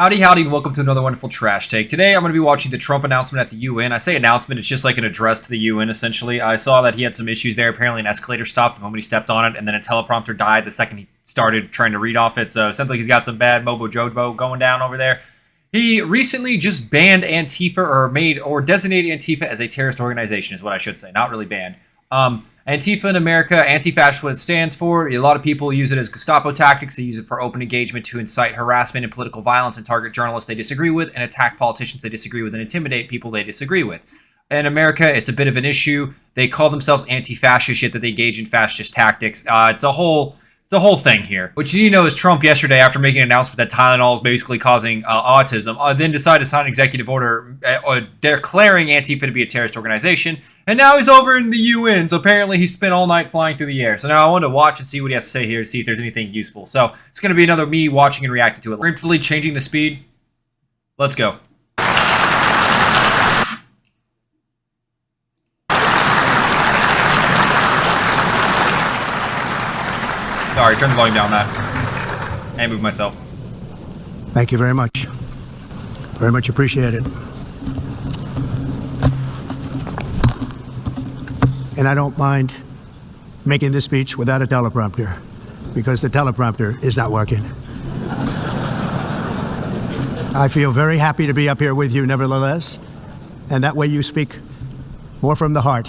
Howdy, howdy, and welcome to another wonderful Trash Take. Today, I'm going to be watching the Trump announcement at the UN. I say announcement, it's just like an address to the UN, essentially. I saw that he had some issues there. Apparently, an escalator stopped the moment he stepped on it, and then a teleprompter died the second he started trying to read off it. So, it sounds like he's got some bad Mobo Jojo going down over there. He recently just banned Antifa, or designated Antifa as a terrorist organization, is what I should say. Not really banned. Antifa in America, anti-fascist, what it stands for. A lot of people use it as Gestapo tactics. They use it for open engagement to incite harassment and political violence and target journalists they disagree with and attack politicians they disagree with and intimidate people they disagree with. In America, it's a bit of an issue. They call themselves anti-fascist, yet that they engage in fascist tactics. It's a whole thing here. What you need to know is Trump yesterday, after making an announcement that Tylenol is basically causing autism, then decided to sign an executive order declaring Antifa to be a terrorist organization. And now he's over in the UN, so apparently he spent all night flying through the air. So now I wanted to watch and see what he has to say here to see if there's anything useful. So it's going to be another me watching and reacting to it. Briefly changing the speed. Let's go. Sorry, turn the volume down, Matt. And move myself. Thank you very much. Very much appreciated. And I don't mind making this speech without a teleprompter, because the teleprompter is not working. I feel very happy to be up here with you, nevertheless, and that way you speak more from the heart.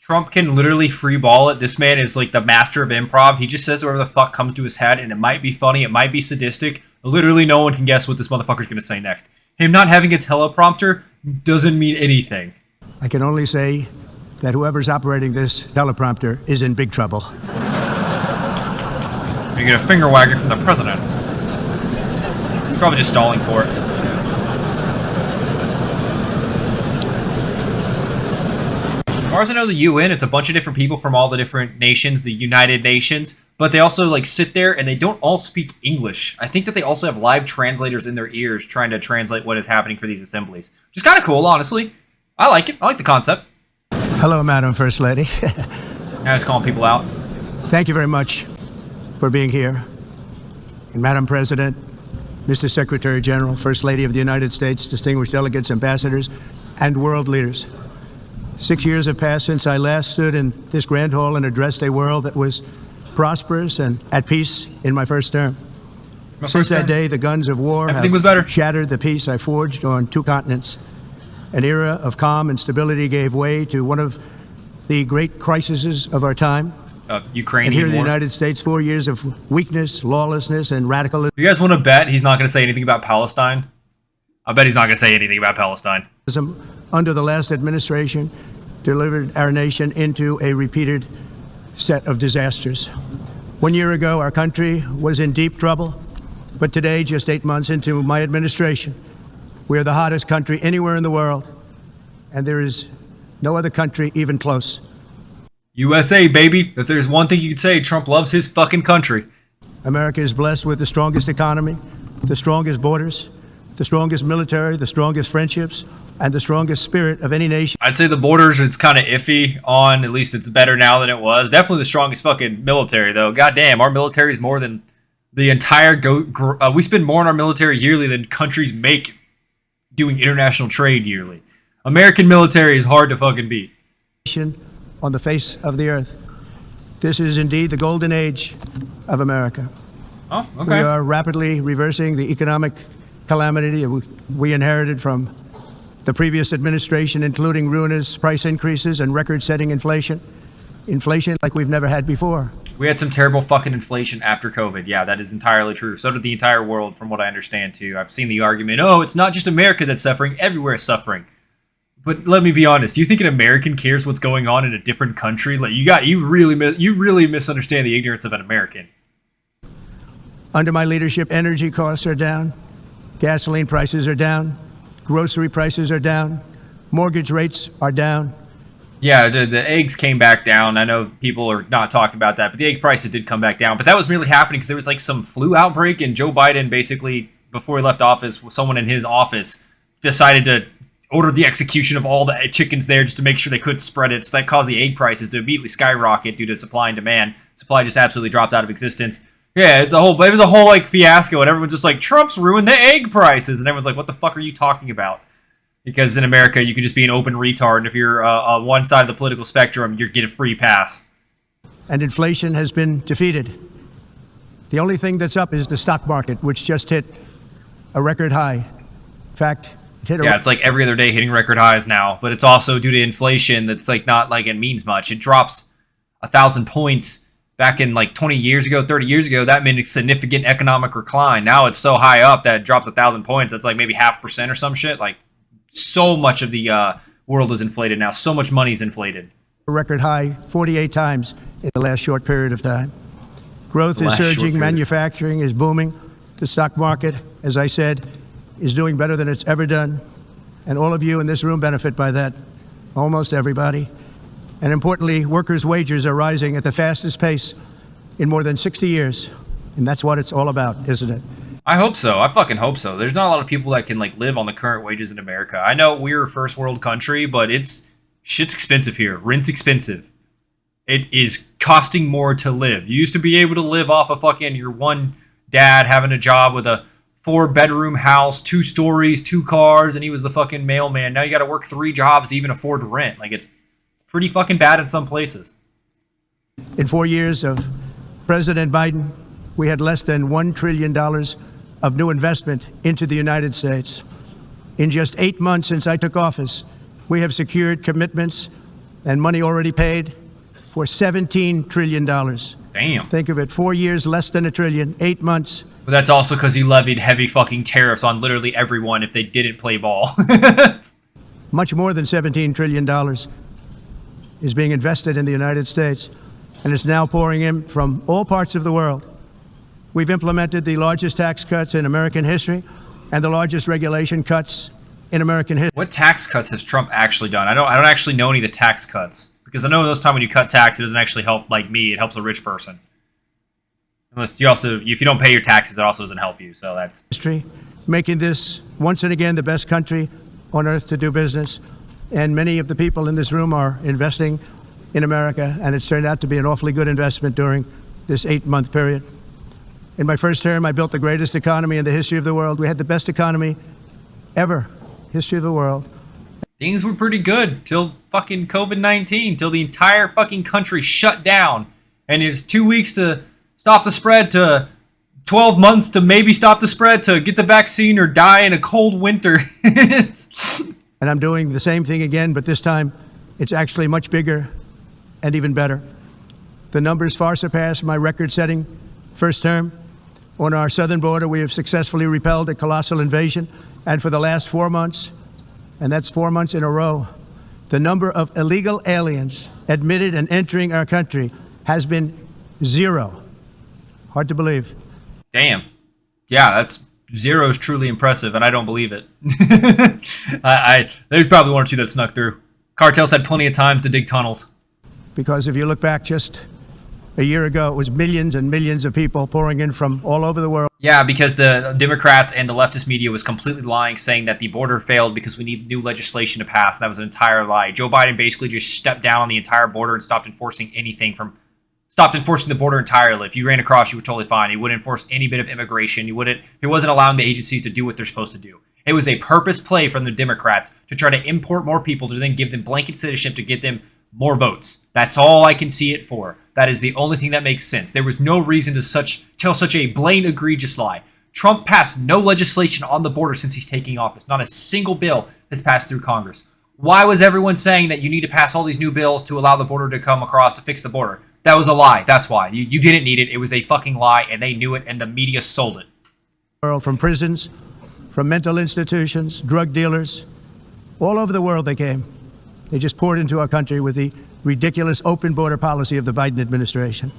Trump can literally free ball it. This man is like the master of improv. He just says whatever the fuck comes to his head, and it might be funny, it might be sadistic. Literally no one can guess what this motherfucker's going to say next. Him not having a teleprompter doesn't mean anything. I can only say that whoever's operating this teleprompter is in big trouble. You get a finger wagger from the president. He's probably just stalling for it. As far as I know, the UN, it's a bunch of different people from all the different nations, the United Nations, but they also like sit there and they don't all speak English. I think that they also have live translators in their ears trying to translate what is happening for these assemblies, which is kind of cool, honestly. I like it. I like the concept. Hello, Madam First Lady. Now he's calling people out. Thank you very much for being here. And Madam President, Mr. Secretary General, First Lady of the United States, distinguished delegates, ambassadors, and world leaders. 6 years have passed since I last stood in this grand hall and addressed a world that was prosperous and at peace in my first term. Since that day, the guns of war have shattered the peace I forged on two continents. An era of calm and stability gave way to one of the great crises of our time. Ukraine. And here in the United States, 4 years of weakness, lawlessness, and radicalism. You guys want to bet he's not going to say anything about Palestine? I bet he's not going to say anything about Palestine. Under the last administration, delivered our nation into a repeated set of disasters. 1 year ago, our country was in deep trouble, but today, just 8 months into my administration, we are the hottest country anywhere in the world, and there is no other country even close. USA, baby. If there's one thing you could say, Trump loves his fucking country. America is blessed with the strongest economy, the strongest borders, the strongest military, the strongest friendships, and the strongest spirit of any nation. I'd say the borders it's kind of iffy on. At least it's better now than it was. Definitely the strongest fucking military, though. Goddamn, our military is more than the entire... we spend more on our military yearly than countries make doing international trade yearly. American military is hard to fucking beat. On the face of the earth. This is indeed the golden age of America. Oh, okay. We are rapidly reversing the economic calamity we inherited from the previous administration, including ruinous price increases and record-setting inflation. Inflation like we've never had before. We had some terrible fucking inflation after COVID. Yeah, that is entirely true. So did the entire world, from what I understand, too. I've seen the argument, oh, it's not just America that's suffering. Everywhere is suffering. But let me be honest. Do you think an American cares what's going on in a different country? Like you really misunderstand the ignorance of an American. Under my leadership, energy costs are down. Gasoline prices are down. Grocery prices are down. Mortgage rates are down. Yeah, the eggs came back down. I know people are not talking about that, but the egg prices did come back down. But that was merely happening because there was like some flu outbreak, and Joe Biden basically, before he left office, someone in his office decided to order the execution of all the chickens there just to make sure they couldn't spread it. So that caused the egg prices to immediately skyrocket due to supply and demand. Supply just absolutely dropped out of existence. Yeah, it was a whole like fiasco, and everyone's just like, Trump's ruined the egg prices, and everyone's like, what the fuck are you talking about? Because in America, you can just be an open retard, and if you're on one side of the political spectrum, you get a free pass. And inflation has been defeated. The only thing that's up is the stock market, which just hit a record high. In fact, it's like every other day hitting record highs now, but it's also due to inflation that's like not like it means much. It drops 1,000 points back in like 20 years ago, 30 years ago. That meant a significant economic recline. Now it's so high up that it drops 1,000 points. That's like maybe 0.5% or some shit. Like so much of the world is inflated now. So much money is inflated. A record high 48 times in the last short period of time. Growth is surging. Manufacturing is booming. The stock market, as I said, is doing better than it's ever done. And all of you in this room benefit by that. Almost everybody. And importantly, workers' wages are rising at the fastest pace in more than 60 years. And that's what it's all about, isn't it? I hope so. I fucking hope so. There's not a lot of people that can like live on the current wages in America. I know we're a first world country, but shit's expensive here. Rent's expensive. It is costing more to live. You used to be able to live off of fucking your one dad having a job with a 4-bedroom house, 2 stories, 2 cars, and he was the fucking mailman. Now you got to work 3 jobs to even afford rent. Like it's pretty fucking bad in some places. In 4 years of President Biden, we had less than $1 trillion of new investment into the United States. In just 8 months since I took office, we have secured commitments and money already paid for $17 trillion. Damn. Think of it, 4 years, less than $1 trillion, 8 months. But that's also because he levied heavy fucking tariffs on literally everyone if they didn't play ball. Much more than $17 trillion is being invested in the United States, and it's now pouring in from all parts of the world. We've implemented the largest tax cuts in American history and the largest regulation cuts in American history. What tax cuts has Trump actually done? I don't actually know any of the tax cuts. Because I know those time when you cut tax, it doesn't actually help like me. It helps a rich person. Unless you also, if you don't pay your taxes, it also doesn't help you. So that's history, making this once and again the best country on earth to do business. And many of the people in this room are investing in America, and it's turned out to be an awfully good investment during this 8-month period. In my first term, I built the greatest economy in the history of the world. We had the best economy ever, history of the world. Things were pretty good till fucking COVID-19, till the entire fucking country shut down. And it's 2 weeks to stop the spread, to 12 months to maybe stop the spread, to get the vaccine or die in a cold winter. And I'm doing the same thing again, but this time it's actually much bigger and even better. The numbers far surpass my record-setting first term. On our southern border, we have successfully repelled a colossal invasion, and for the last 4 months, and that's 4 months in a row, the number of illegal aliens admitted and entering our country has been 0. Hard to believe. Damn. Yeah, that's 0 is truly impressive, and I don't believe it. There's probably 1 or 2 that snuck through. Cartels had plenty of time to dig tunnels. Because if you look back just a year ago, it was millions and millions of people pouring in from all over the world. Yeah, because the Democrats and the leftist media was completely lying, saying that the border failed because we need new legislation to pass. And that was an entire lie. Joe Biden basically just stepped down on the entire border and stopped enforcing the border entirely. If you ran across, you were totally fine. He wouldn't enforce any bit of immigration. He wasn't allowing the agencies to do what they're supposed to do. It was a purpose play from the Democrats to try to import more people to then give them blanket citizenship to get them more votes. That's all I can see it for. That is the only thing that makes sense. There was no reason to tell such a blatant, egregious lie. Trump passed no legislation on the border since he's taking office. Not a single bill has passed through Congress. Why was everyone saying that you need to pass all these new bills to allow the border to come across to fix the border? That was a lie. That's why. You didn't need it. It was a fucking lie, and they knew it, and the media sold it. From prisons, from mental institutions, drug dealers, all over the world they came. They just poured into our country with the ridiculous open border policy of the Biden administration.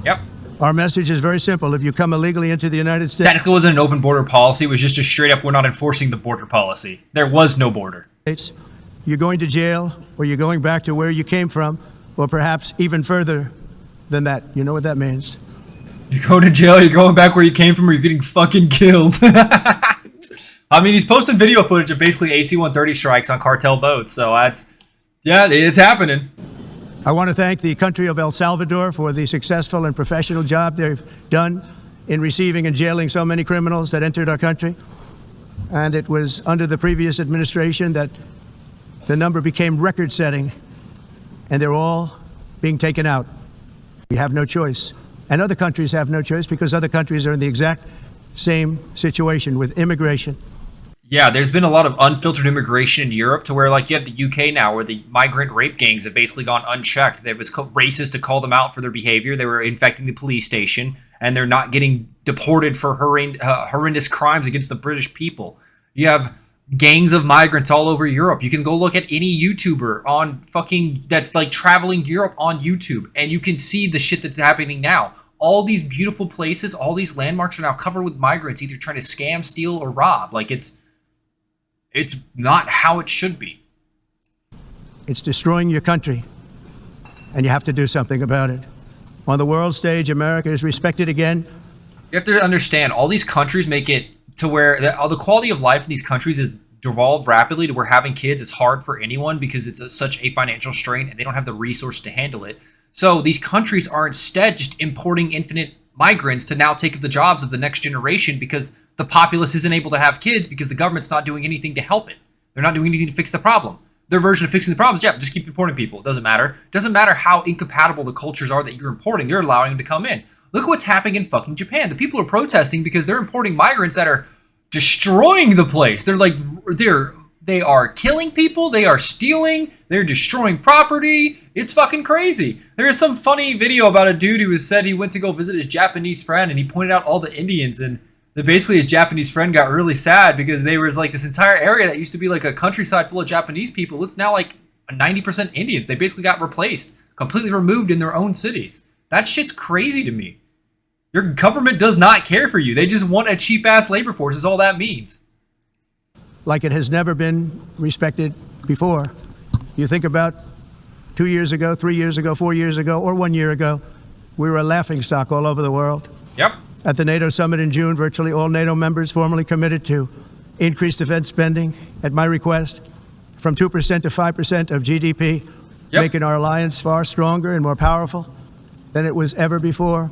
Yep. Our message is very simple. If you come illegally into the United States... Technically, it wasn't an open border policy. It was just a straight up, we're not enforcing the border policy. There was no border. You're going to jail, or you're going back to where you came from, or perhaps even further than that. You know what that means. You go to jail, you're going back where you came from, or you're getting fucking killed. I mean, he's posting video footage of basically AC-130 strikes on cartel boats, so it's happening. I want to thank the country of El Salvador for the successful and professional job they've done in receiving and jailing so many criminals that entered our country. And it was under the previous administration that the number became record-setting, and they're all being taken out. We have no choice. And other countries have no choice because other countries are in the exact same situation with immigration. Yeah, there's been a lot of unfiltered immigration in Europe to where, like, you have the UK now where the migrant rape gangs have basically gone unchecked. It was racist to call them out for their behavior. They were infecting the police station, and they're not getting deported for horrendous crimes against the British people. You have gangs of migrants all over Europe. You can go look at any YouTuber on that's like traveling Europe on YouTube, and you can see the shit that's happening now. All these beautiful places, all these landmarks are now covered with migrants, either trying to scam, steal, or rob. Like, it's not how it should be. It's destroying your country, and you have to do something about it. On the world stage, America is respected again. You have to understand, all these countries make it to where the quality of life in these countries is devolved rapidly to where having kids is hard for anyone because it's such a financial strain and they don't have the resource to handle it. So these countries are instead just importing infinite migrants to now take the jobs of the next generation because the populace isn't able to have kids because the government's not doing anything to help it. They're not doing anything to fix the problem. Their version of fixing the problem is, yeah, just keep importing people. It doesn't matter. It doesn't matter how incompatible the cultures are that you're importing. They're allowing them to come in. Look at what's happening in fucking Japan. The people are protesting because they're importing migrants that are destroying the place. They are killing people. They are stealing. They're destroying property. It's fucking crazy. There is some funny video about a dude who said he went to go visit his Japanese friend and he pointed out all the Indians, and that basically his Japanese friend got really sad because there was like this entire area that used to be like a countryside full of Japanese people. It's now like 90% Indians. They basically got replaced, completely removed in their own cities. That shit's crazy to me. Your government does not care for you. They just want a cheap-ass labor force is all that means. Like it has never been respected before. You think about 2 years ago, 3 years ago, 4 years ago, or 1 year ago, we were a laughingstock all over the world. Yep. At the NATO summit in June, virtually all NATO members formally committed to increase defense spending at my request from 2% to 5% of GDP, making our alliance far stronger and more powerful than it was ever before.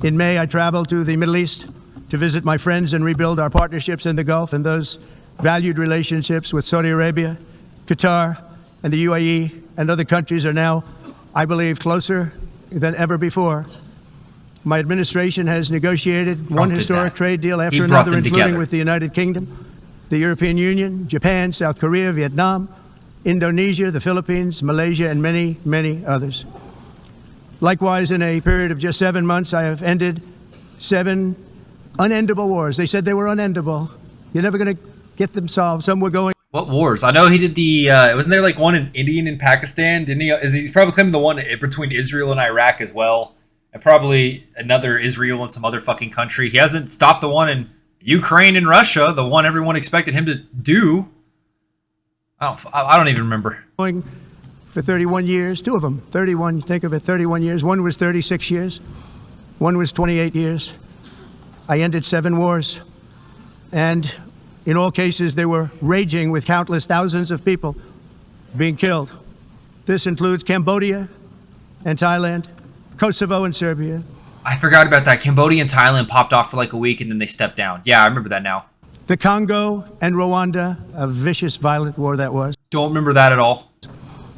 In May, I traveled to the Middle East to visit my friends and rebuild our partnerships in the Gulf, and those valued relationships with Saudi Arabia, Qatar, and the UAE and other countries are now, I believe, closer than ever before. My administration has negotiated one historic trade deal after another, including with the United Kingdom, the European Union, Japan, South Korea, Vietnam, Indonesia, the Philippines, Malaysia, and many, many others. Likewise, in a period of just 7 months, I have ended 7 unendable wars. They said they were unendable. You're never going to get them solved. Some were going. What wars? I know he did the, wasn't there like one in India and Pakistan? Didn't he? He's probably claiming the one between Israel and Iraq as well. And probably another Israel and some other fucking country. He hasn't stopped the one in Ukraine and Russia, the one everyone expected him to do. I don't even remember. Going for 31 years, 2 of them, 31, think of it, 31 years. One was 36 years. One was 28 years. I ended 7 wars. And in all cases, they were raging with countless thousands of people being killed. This includes Cambodia and Thailand, Kosovo and Serbia. I forgot about that. Cambodia and Thailand popped off for like a week and then they stepped down. Yeah, I remember that now. The Congo and Rwanda, a vicious, violent war that was. Don't remember that at all.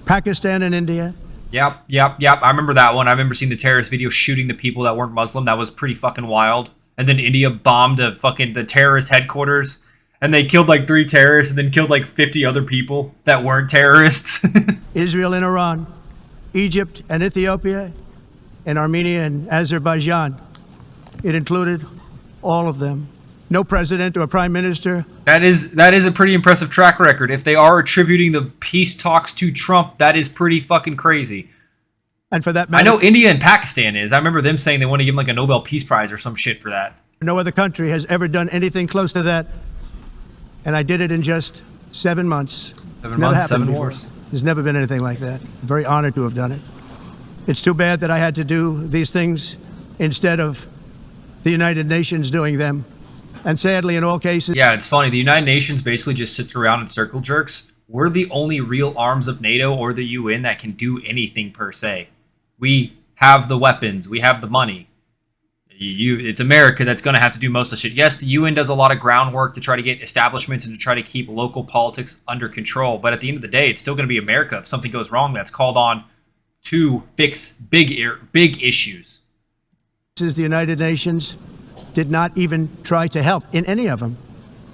Pakistan and India. Yep. I remember that one. I remember seeing the terrorist video shooting the people that weren't Muslim. That was pretty fucking wild. And then India bombed the terrorist headquarters. And they killed like 3 terrorists and then killed like 50 other people that weren't terrorists. Israel and Iran. Egypt and Ethiopia. And Armenia and Azerbaijan. It included all of them. No president or prime minister. That is a pretty impressive track record. If they are attributing the peace talks to Trump, that is pretty fucking crazy. And for that matter, I know India and Pakistan is. I remember them saying they want to give him like a Nobel Peace Prize or some shit for that. No other country has ever done anything close to that. And I did it in just 7 months. 7 months, 7 wars. There's never been anything like that. I'm very honored to have done it. It's too bad that I had to do these things instead of the United Nations doing them. And sadly, in all cases... Yeah, it's funny. The United Nations basically just sits around and circle jerks. We're the only real arms of NATO or the UN that can do anything per se. We have the weapons. We have the money. It's America that's going to have to do most of the shit. Yes, the UN does a lot of groundwork to try to get establishments and to try to keep local politics under control. But at the end of the day, it's still going to be America if something goes wrong that's called on to fix big issues. The United Nations did not even try to help in any of them.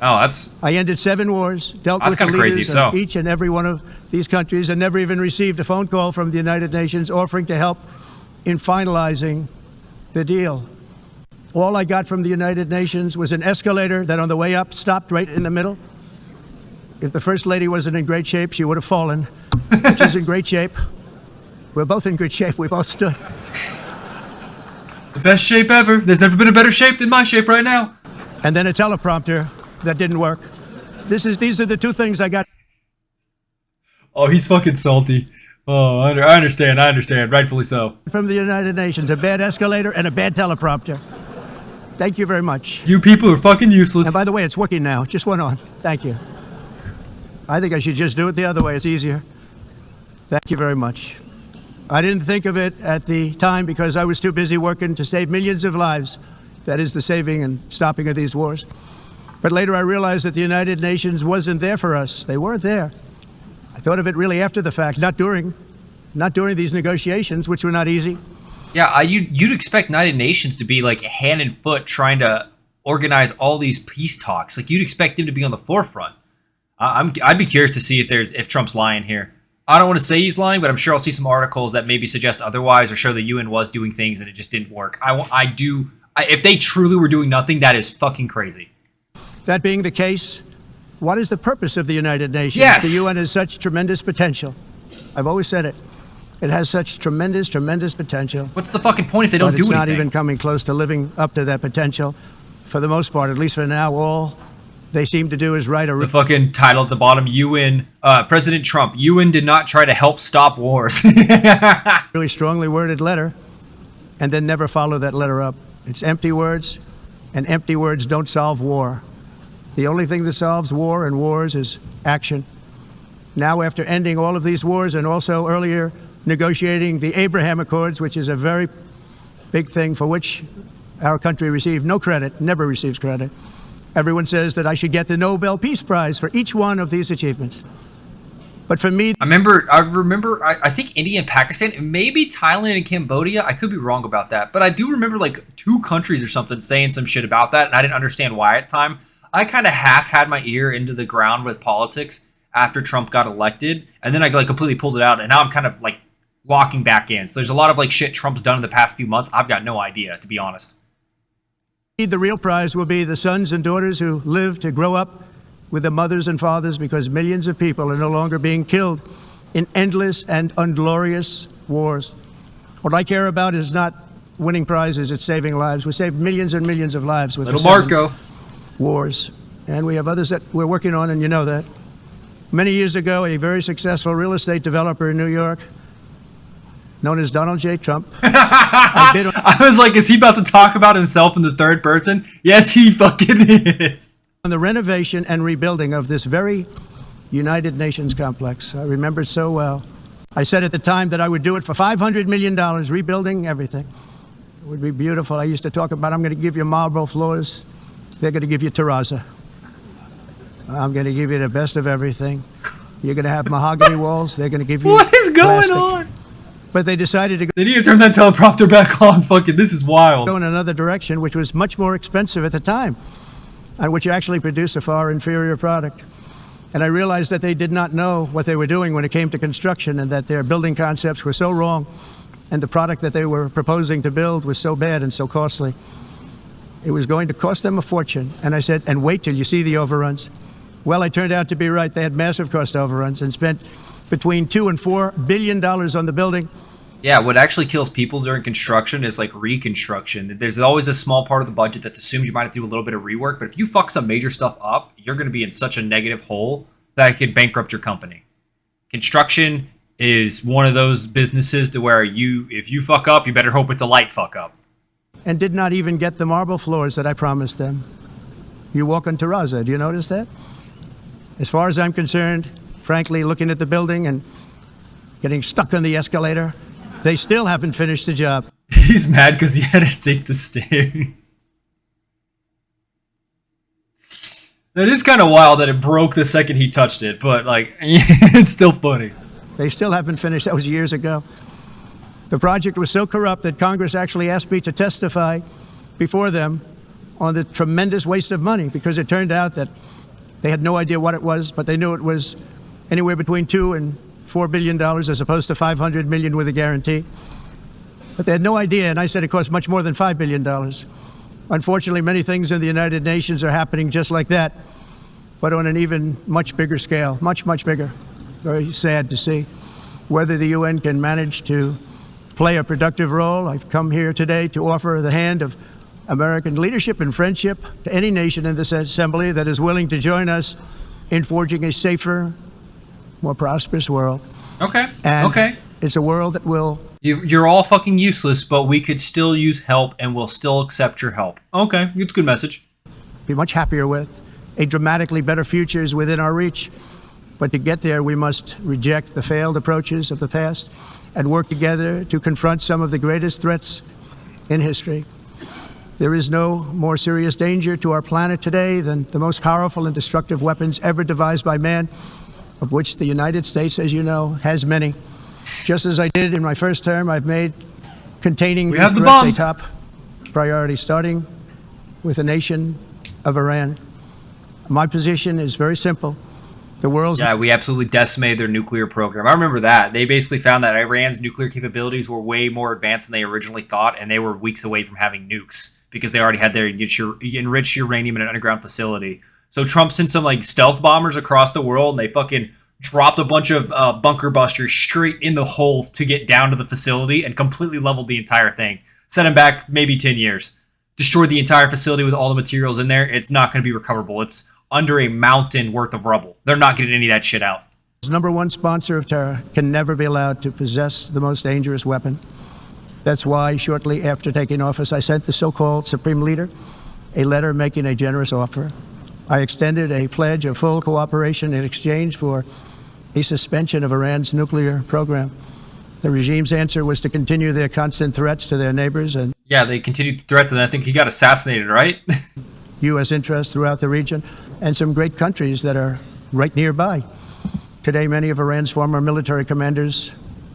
Oh, I ended 7 wars, dealt with the leaders of each and every one of these countries, and never even received a phone call from the United Nations offering to help in finalizing the deal. All I got from the United Nations was an escalator that on the way up stopped right in the middle. If the First Lady wasn't in great shape, she would have fallen. She's in great shape. We're both in good shape. We both stood. The best shape ever. There's never been a better shape than my shape right now. And then a teleprompter that didn't work. These are the 2 things I got. Oh, he's fucking salty. Oh, I understand. Rightfully so. From the United Nations, a bad escalator and a bad teleprompter. Thank you very much. You people are fucking useless. And by the way, it's working now. Just went on. Thank you. I think I should just do it the other way. It's easier. Thank you very much. I didn't think of it at the time because I was too busy working to save millions of lives. That is the saving and stopping of these wars. But later I realized that the United Nations wasn't there for us. They weren't there. I thought of it really after the fact, not during these negotiations, which were not easy. Yeah, you'd expect United Nations to be like hand and foot trying to organize all these peace talks. Like you'd expect them to be on the forefront. I'd be curious to see if Trump's lying here. I don't want to say he's lying, but I'm sure I'll see some articles that maybe suggest otherwise or show the UN was doing things and it just didn't work. If they truly were doing nothing, that is fucking crazy. That being the case, what is the purpose of the United Nations? Yes. The UN has such tremendous potential. I've always said it. It has such tremendous potential. What's the fucking point if they don't do anything? But it's not even coming close to living up to that potential. For the most part, at least for now, all they seem to do is write a... The fucking title at the bottom, UN, President Trump, UN did not try to help stop wars. really strongly worded letter, and then never follow that letter up. It's empty words, and empty words don't solve war. The only thing that solves war and wars is action. Now, after ending all of these wars and also earlier negotiating the Abraham Accords, which is a very big thing for which our country received no credit, never receives credit. Everyone says that I should get the Nobel Peace Prize for each one of these achievements. But for me... I remember, I think India and Pakistan, maybe Thailand and Cambodia. I could be wrong about that. But I do remember like 2 countries or something saying some shit about that, and I didn't understand why at the time. I kind of half had my ear into the ground with politics after Trump got elected, and then I like completely pulled it out, and now I'm kind of like locking back in. So there's a lot of like shit Trump's done in the past few months. I've got no idea, to be honest. The real prize will be the sons and daughters who live to grow up with the mothers and fathers, because millions of people are no longer being killed in endless and unglorious wars. What I care about is not winning prizes, it's saving lives. We saved millions and millions of lives with Little Marco wars, and we have others that we're working on, and you know that. Many years ago, a very successful real estate developer in New York, known as Donald J. Trump. I was like, is he about to talk about himself in the third person? Yes, he fucking is. On the renovation and rebuilding of this very United Nations complex. I remember it so well. I said at the time that I would do it for $500 million, rebuilding everything. It would be beautiful. I used to talk about, I'm going to give you marble floors. They're going to give you terrazzo. I'm going to give you the best of everything. You're going to have mahogany walls. They're going to give you What is going plastic. on? But they decided to go... They need to turn that teleprompter back on. Fucking, this is wild. ...go in another direction, which was much more expensive at the time, and which actually produced a far inferior product. And I realized that they did not know what they were doing when it came to construction, and that their building concepts were so wrong, and the product that they were proposing to build was so bad and so costly. It was going to cost them a fortune. And I said, and wait till you see the overruns. Well, I turned out to be right. They had massive cost overruns and spent between $2 and $4 billion on the building. Yeah, what actually kills people during construction is like reconstruction. There's always a small part of the budget that assumes you might have to do a little bit of rework, but if you fuck some major stuff up, you're going to be in such a negative hole that it could bankrupt your company. Construction is one of those businesses to where if you fuck up, you better hope it's a light fuck up. And did not even get the marble floors that I promised them. You walk on terrazzo, do you notice that? As far as I'm concerned, frankly, looking at the building and getting stuck on the escalator, they still haven't finished the job. He's mad because he had to take the stairs. That is kind of wild that it broke the second he touched it, but like, it's still funny. They still haven't finished. That was years ago. The project was so corrupt that Congress actually asked me to testify before them on the tremendous waste of money, because it turned out that they had no idea what it was, but they knew it was anywhere between $2 and $4 billion as opposed to $500 million with a guarantee. But they had no idea, and I said it cost much more than $5 billion. Unfortunately, many things in the United Nations are happening just like that, but on an even much bigger scale, much, much bigger. Very sad to see. Whether the UN can manage to play a productive role, I've come here today to offer the hand of American leadership and friendship to any nation in this assembly that is willing to join us in forging a safer, more prosperous world. Okay. And okay. It's a world that will... You're all fucking useless, but we could still use help, and we'll still accept your help. Okay, it's a good message. ...be much happier with. A dramatically better future is within our reach. But to get there, we must reject the failed approaches of the past and work together to confront some of the greatest threats in history. There is no more serious danger to our planet today than the most powerful and destructive weapons ever devised by man, of which the United States, as you know, has many. Just as I did in my first term, I've made containing these threats a top priority, starting with the nation of Iran. My position is very simple. The world's... Yeah, we absolutely decimated their nuclear program. I remember that. They basically found that Iran's nuclear capabilities were way more advanced than they originally thought, and they were weeks away from having nukes because they already had their enriched uranium in an underground facility. So Trump sent some like stealth bombers across the world, and they fucking dropped a bunch of bunker busters straight in the hole to get down to the facility and completely leveled the entire thing. Sent them back maybe 10 years. Destroyed the entire facility with all the materials in there. It's not going to be recoverable. It's under a mountain worth of rubble. They're not getting any of that shit out. The number one sponsor of terror can never be allowed to possess the most dangerous weapon. That's why shortly after taking office, I sent the so-called Supreme Leader a letter making a generous offer. I extended a pledge of full cooperation in exchange for a suspension of Iran's nuclear program. The regime's answer was to continue their constant threats to their neighbors and... Yeah, they continued threats, and I think he got assassinated, right? U.S. interests throughout the region, and some great countries that are right nearby. Today, many of Iran's former military commanders,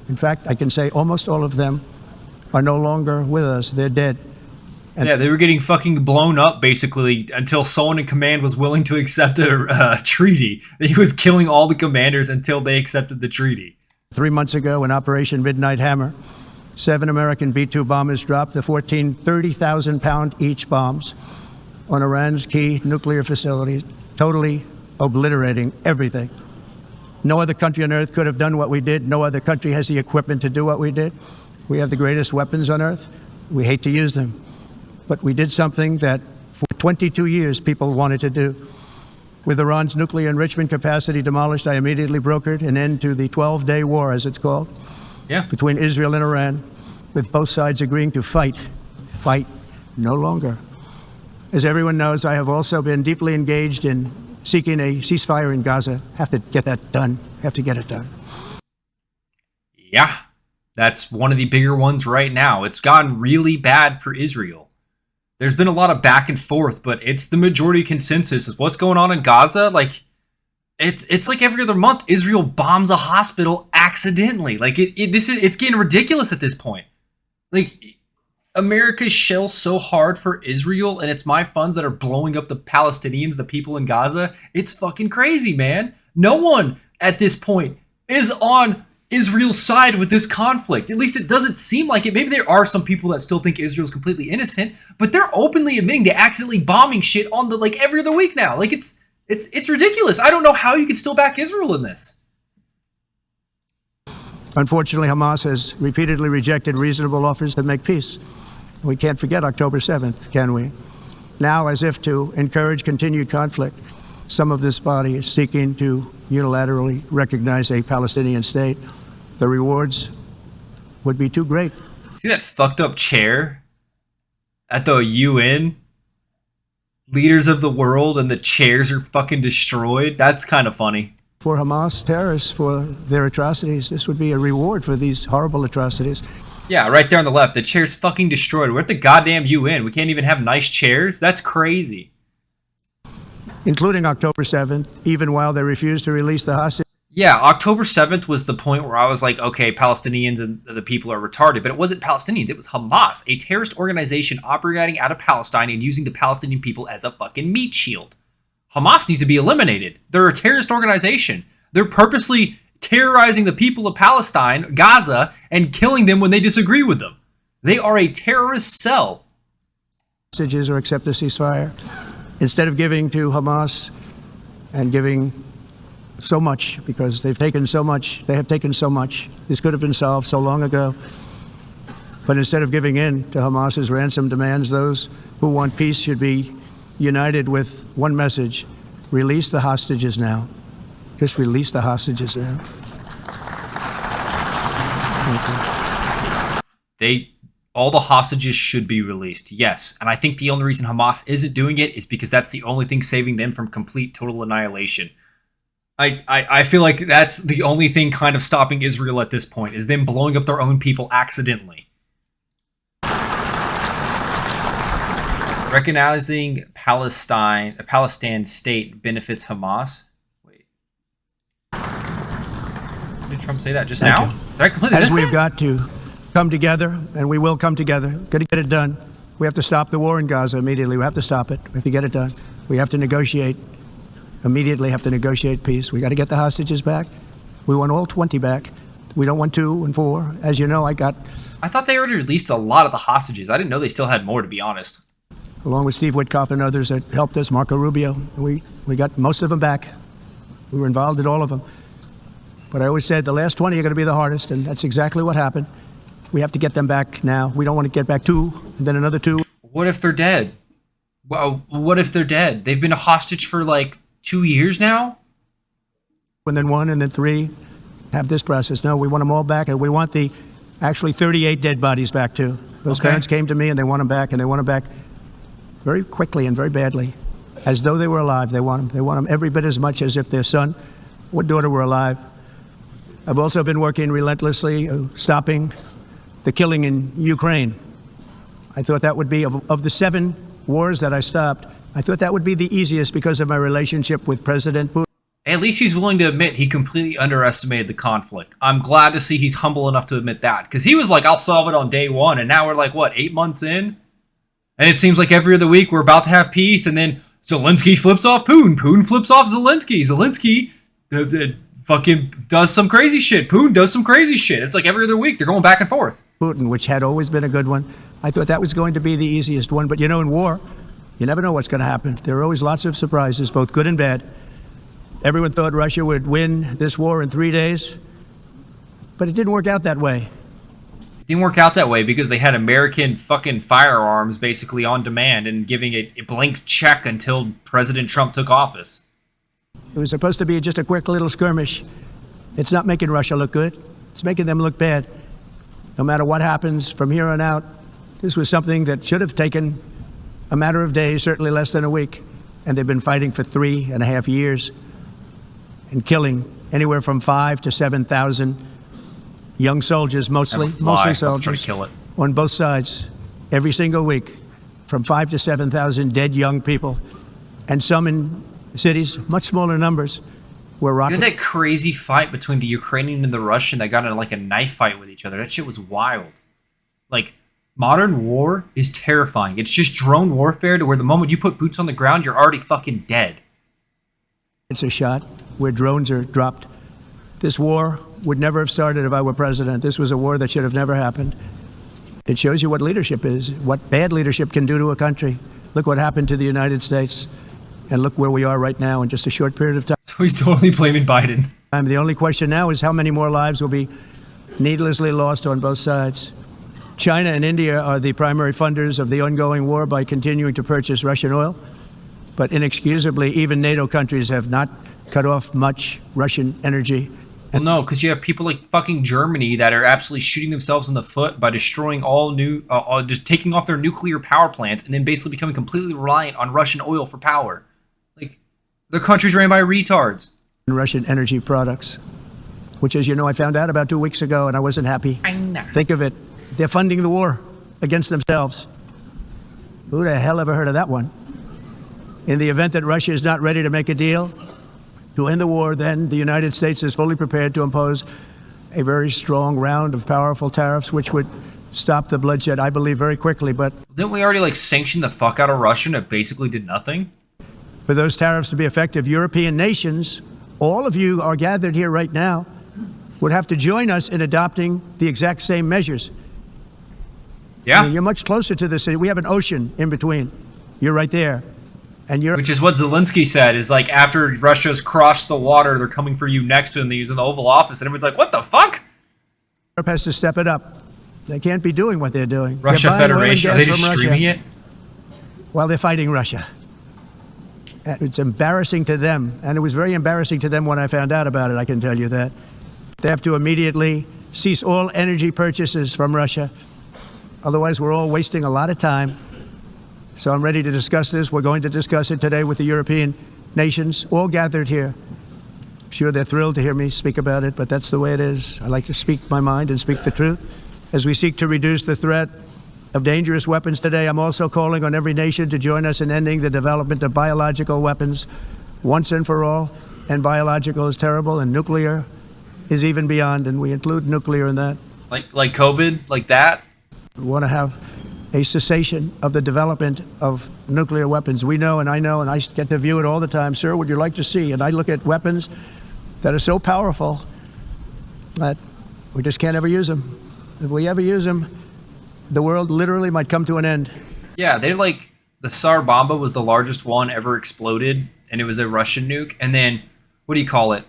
in fact, I can say almost all of them, are no longer with us. They're dead. And yeah, they were getting fucking blown up, basically, until someone in command was willing to accept a treaty. He was killing all the commanders until they accepted the treaty. 3 months ago, in Operation Midnight Hammer, 7 American B-2 bombers dropped the 14 30,000-pound each bombs on Iran's key nuclear facilities, totally obliterating everything. No other country on Earth could have done what we did. No other country has the equipment to do what we did. We have the greatest weapons on Earth. We hate to use them. But we did something that for 22 years people wanted to do. With Iran's nuclear enrichment capacity demolished, I immediately brokered an end to the 12-day war, as it's called, between Israel and Iran, with both sides agreeing to fight no longer. As everyone knows, I have also been deeply engaged in seeking a ceasefire in Gaza. Have to get that done. Have to get it done. Yeah, that's one of the bigger ones right now. It's gotten really bad for Israel. There's been a lot of back and forth, but it's the majority consensus is what's going on in Gaza. Like, it's like every other month, Israel bombs a hospital accidentally. Like, it's getting ridiculous at this point. Like, America shells so hard for Israel, and it's my funds that are blowing up the Palestinians, the people in Gaza. It's fucking crazy, man. No one at this point is on Israel's side with this conflict. At least it doesn't seem like it. Maybe there are some people that still think Israel's completely innocent, but they're openly admitting to accidentally bombing shit on the like every other week now. Like it's ridiculous. I don't know how you could still back Israel in this. Unfortunately, Hamas has repeatedly rejected reasonable offers to make peace. We can't forget October 7th, can we? Now, as if to encourage continued conflict, some of this body is seeking to unilaterally recognize a Palestinian state. The rewards would be too great. See that fucked up chair at the UN? Leaders of the world, and the chairs are fucking destroyed. That's kind of funny. For Hamas terrorists, for their atrocities, this would be a reward for these horrible atrocities. Yeah, right there on the left. The chair's fucking destroyed. We're at the goddamn UN. We can't even have nice chairs? That's crazy. Including October 7th, even while they refused to release the hostage. Yeah, October 7th was the point where I was like, okay, Palestinians and the people are retarded. But it wasn't Palestinians. It was Hamas, a terrorist organization operating out of Palestine and using the Palestinian people as a fucking meat shield. Hamas needs to be eliminated. They're a terrorist organization. They're purposely terrorizing the people of Palestine, Gaza, and killing them when they disagree with them. They are a terrorist cell. Hostages or accept a ceasefire. Instead of giving to Hamas and giving so much, because they've taken so much, they have taken so much. This could have been solved so long ago. But instead of giving in to Hamas's ransom demands, those who want peace should be united with one message: release the hostages now. Just release the hostages now. All the hostages should be released, yes. And I think the only reason Hamas isn't doing it is because that's the only thing saving them from complete, total annihilation. I feel like that's the only thing kind of stopping Israel at this point, is them blowing up their own people accidentally. Recognizing Palestine, a Palestine state benefits Hamas. Wait. Did Trump say that just now? Did I completely miss As we've that? got to come together, and we will come together. Got to get it done. We have to stop the war in Gaza immediately. We have to stop it. We have to get it done. We have to negotiate. Immediately have to negotiate peace. We got to get the hostages back. We want all 20 back. We don't want 2 and 4. As you know, I thought they already released a lot of the hostages. I didn't know they still had more, to be honest. along with Steve Witkoff and others that helped us, Marco Rubio, we got most of them back. We were involved in all of them. But I always said the last 20 are going to be the hardest, and that's exactly what happened. We have to get them back now. We don't want to get back 2, and then another 2. What if they're dead? Well, what if they're dead? They've been a hostage for like 2 years now? And then 1, and then 3. Have this process. No, we want them all back, and we want the actually 38 dead bodies back too. Those parents came to me, and they want them back, and they want them back very quickly and very badly, as though they were alive. They want them. They want them every bit as much as if their son or daughter were alive. I've also been working relentlessly, stopping the killing in Ukraine. I thought that would be, of the 7 wars that I stopped, I thought that would be the easiest because of my relationship with President Putin. At least he's willing to admit he completely underestimated the conflict. I'm glad to see he's humble enough to admit that. Because he was like, I'll solve it on day 1. And now we're like, what, 8 months in? And it seems like every other week we're about to have peace. And then Zelensky flips off Putin. Putin flips off Zelensky. Zelensky fucking does some crazy shit. Putin does some crazy shit. It's like every other week they're going back and forth. Putin, which had always been a good one. I thought that was going to be the easiest one. But you know, in war, you never know what's going to happen. There are always lots of surprises, both good and bad. Everyone thought Russia would win this war in 3 days, but it didn't work out that way. It didn't work out that way because they had American fucking firearms basically on demand and giving a blank check until President Trump took office. It was supposed to be just a quick little skirmish. It's not making Russia look good. It's making them look bad. No matter what happens from here on out, this was something that should have taken a matter of days, certainly less than a week. And they've been fighting for 3.5 years. And killing anywhere from 5,000 to 7,000 young soldiers, mostly soldiers, trying to kill it on both sides, every single week, from 5,000 to 7,000 dead young people, and some in cities, much smaller numbers, were rockets. You had that crazy fight between the Ukrainian and the Russian that got in like a knife fight with each other. That shit was wild. Like, modern war is terrifying. It's just drone warfare to where the moment you put boots on the ground, you're already fucking dead. It's a shot where drones are dropped. This war would never have started if I were president. This was a war that should have never happened. It shows you what leadership is, what bad leadership can do to a country. Look what happened to the United States, and look where we are right now in just a short period of time. So he's totally blaming Biden. The only question now is how many more lives will be needlessly lost on both sides. China and India are the primary funders of the ongoing war by continuing to purchase Russian oil. But inexcusably, even NATO countries have not cut off much Russian energy. Well, no, because you have people like fucking Germany that are absolutely shooting themselves in the foot by destroying just taking off their nuclear power plants and then basically becoming completely reliant on Russian oil for power. Like, their country's ran by retards. Russian energy products, which, as you know, I found out about 2 weeks ago, and I wasn't happy. I know. Think of it. They're funding the war against themselves. Who the hell ever heard of that one? In the event that Russia is not ready to make a deal to end the war, then the United States is fully prepared to impose a very strong round of powerful tariffs, which would stop the bloodshed, I believe, very quickly. But didn't we already like sanction the fuck out of Russia and it basically did nothing? for those tariffs to be effective, European nations, all of you are gathered here right now, would have to join us in adopting the exact same measures. Yeah. I mean, you're much closer to this. We have an ocean in between. You're right there. And you're Which is what Zelensky said, is like after Russia's crossed the water, they're coming for you next to him. They're using the Oval Office. And everyone's like, what the fuck? Europe has to step it up. They can't be doing what they're doing. Russia They're buying oil and Federation, are gas they just from streaming Russia it? while they're fighting Russia. It's embarrassing to them. And it was very embarrassing to them when I found out about it, I can tell you that. They have to immediately cease all energy purchases from Russia. Otherwise, we're all wasting a lot of time. So I'm ready to discuss this. We're going to discuss it today with the European nations, all gathered here. I'm sure they're thrilled to hear me speak about it, but that's the way it is. I like to speak my mind and speak the truth. As we seek to reduce the threat of dangerous weapons today, I'm also calling on every nation to join us in ending the development of biological weapons once and for all. And biological is terrible, and nuclear is even beyond, and we include nuclear in that. Like COVID, like that? We want to have a cessation of the development of nuclear weapons. We know, and I get to view it all the time. Sir, would you like to see? And I look at weapons that are so powerful that we just can't ever use them. If we ever use them, the world literally might come to an end. Yeah, they're like, the Tsar Bomba was the largest one ever exploded, and it was a Russian nuke. And then, what do you call it?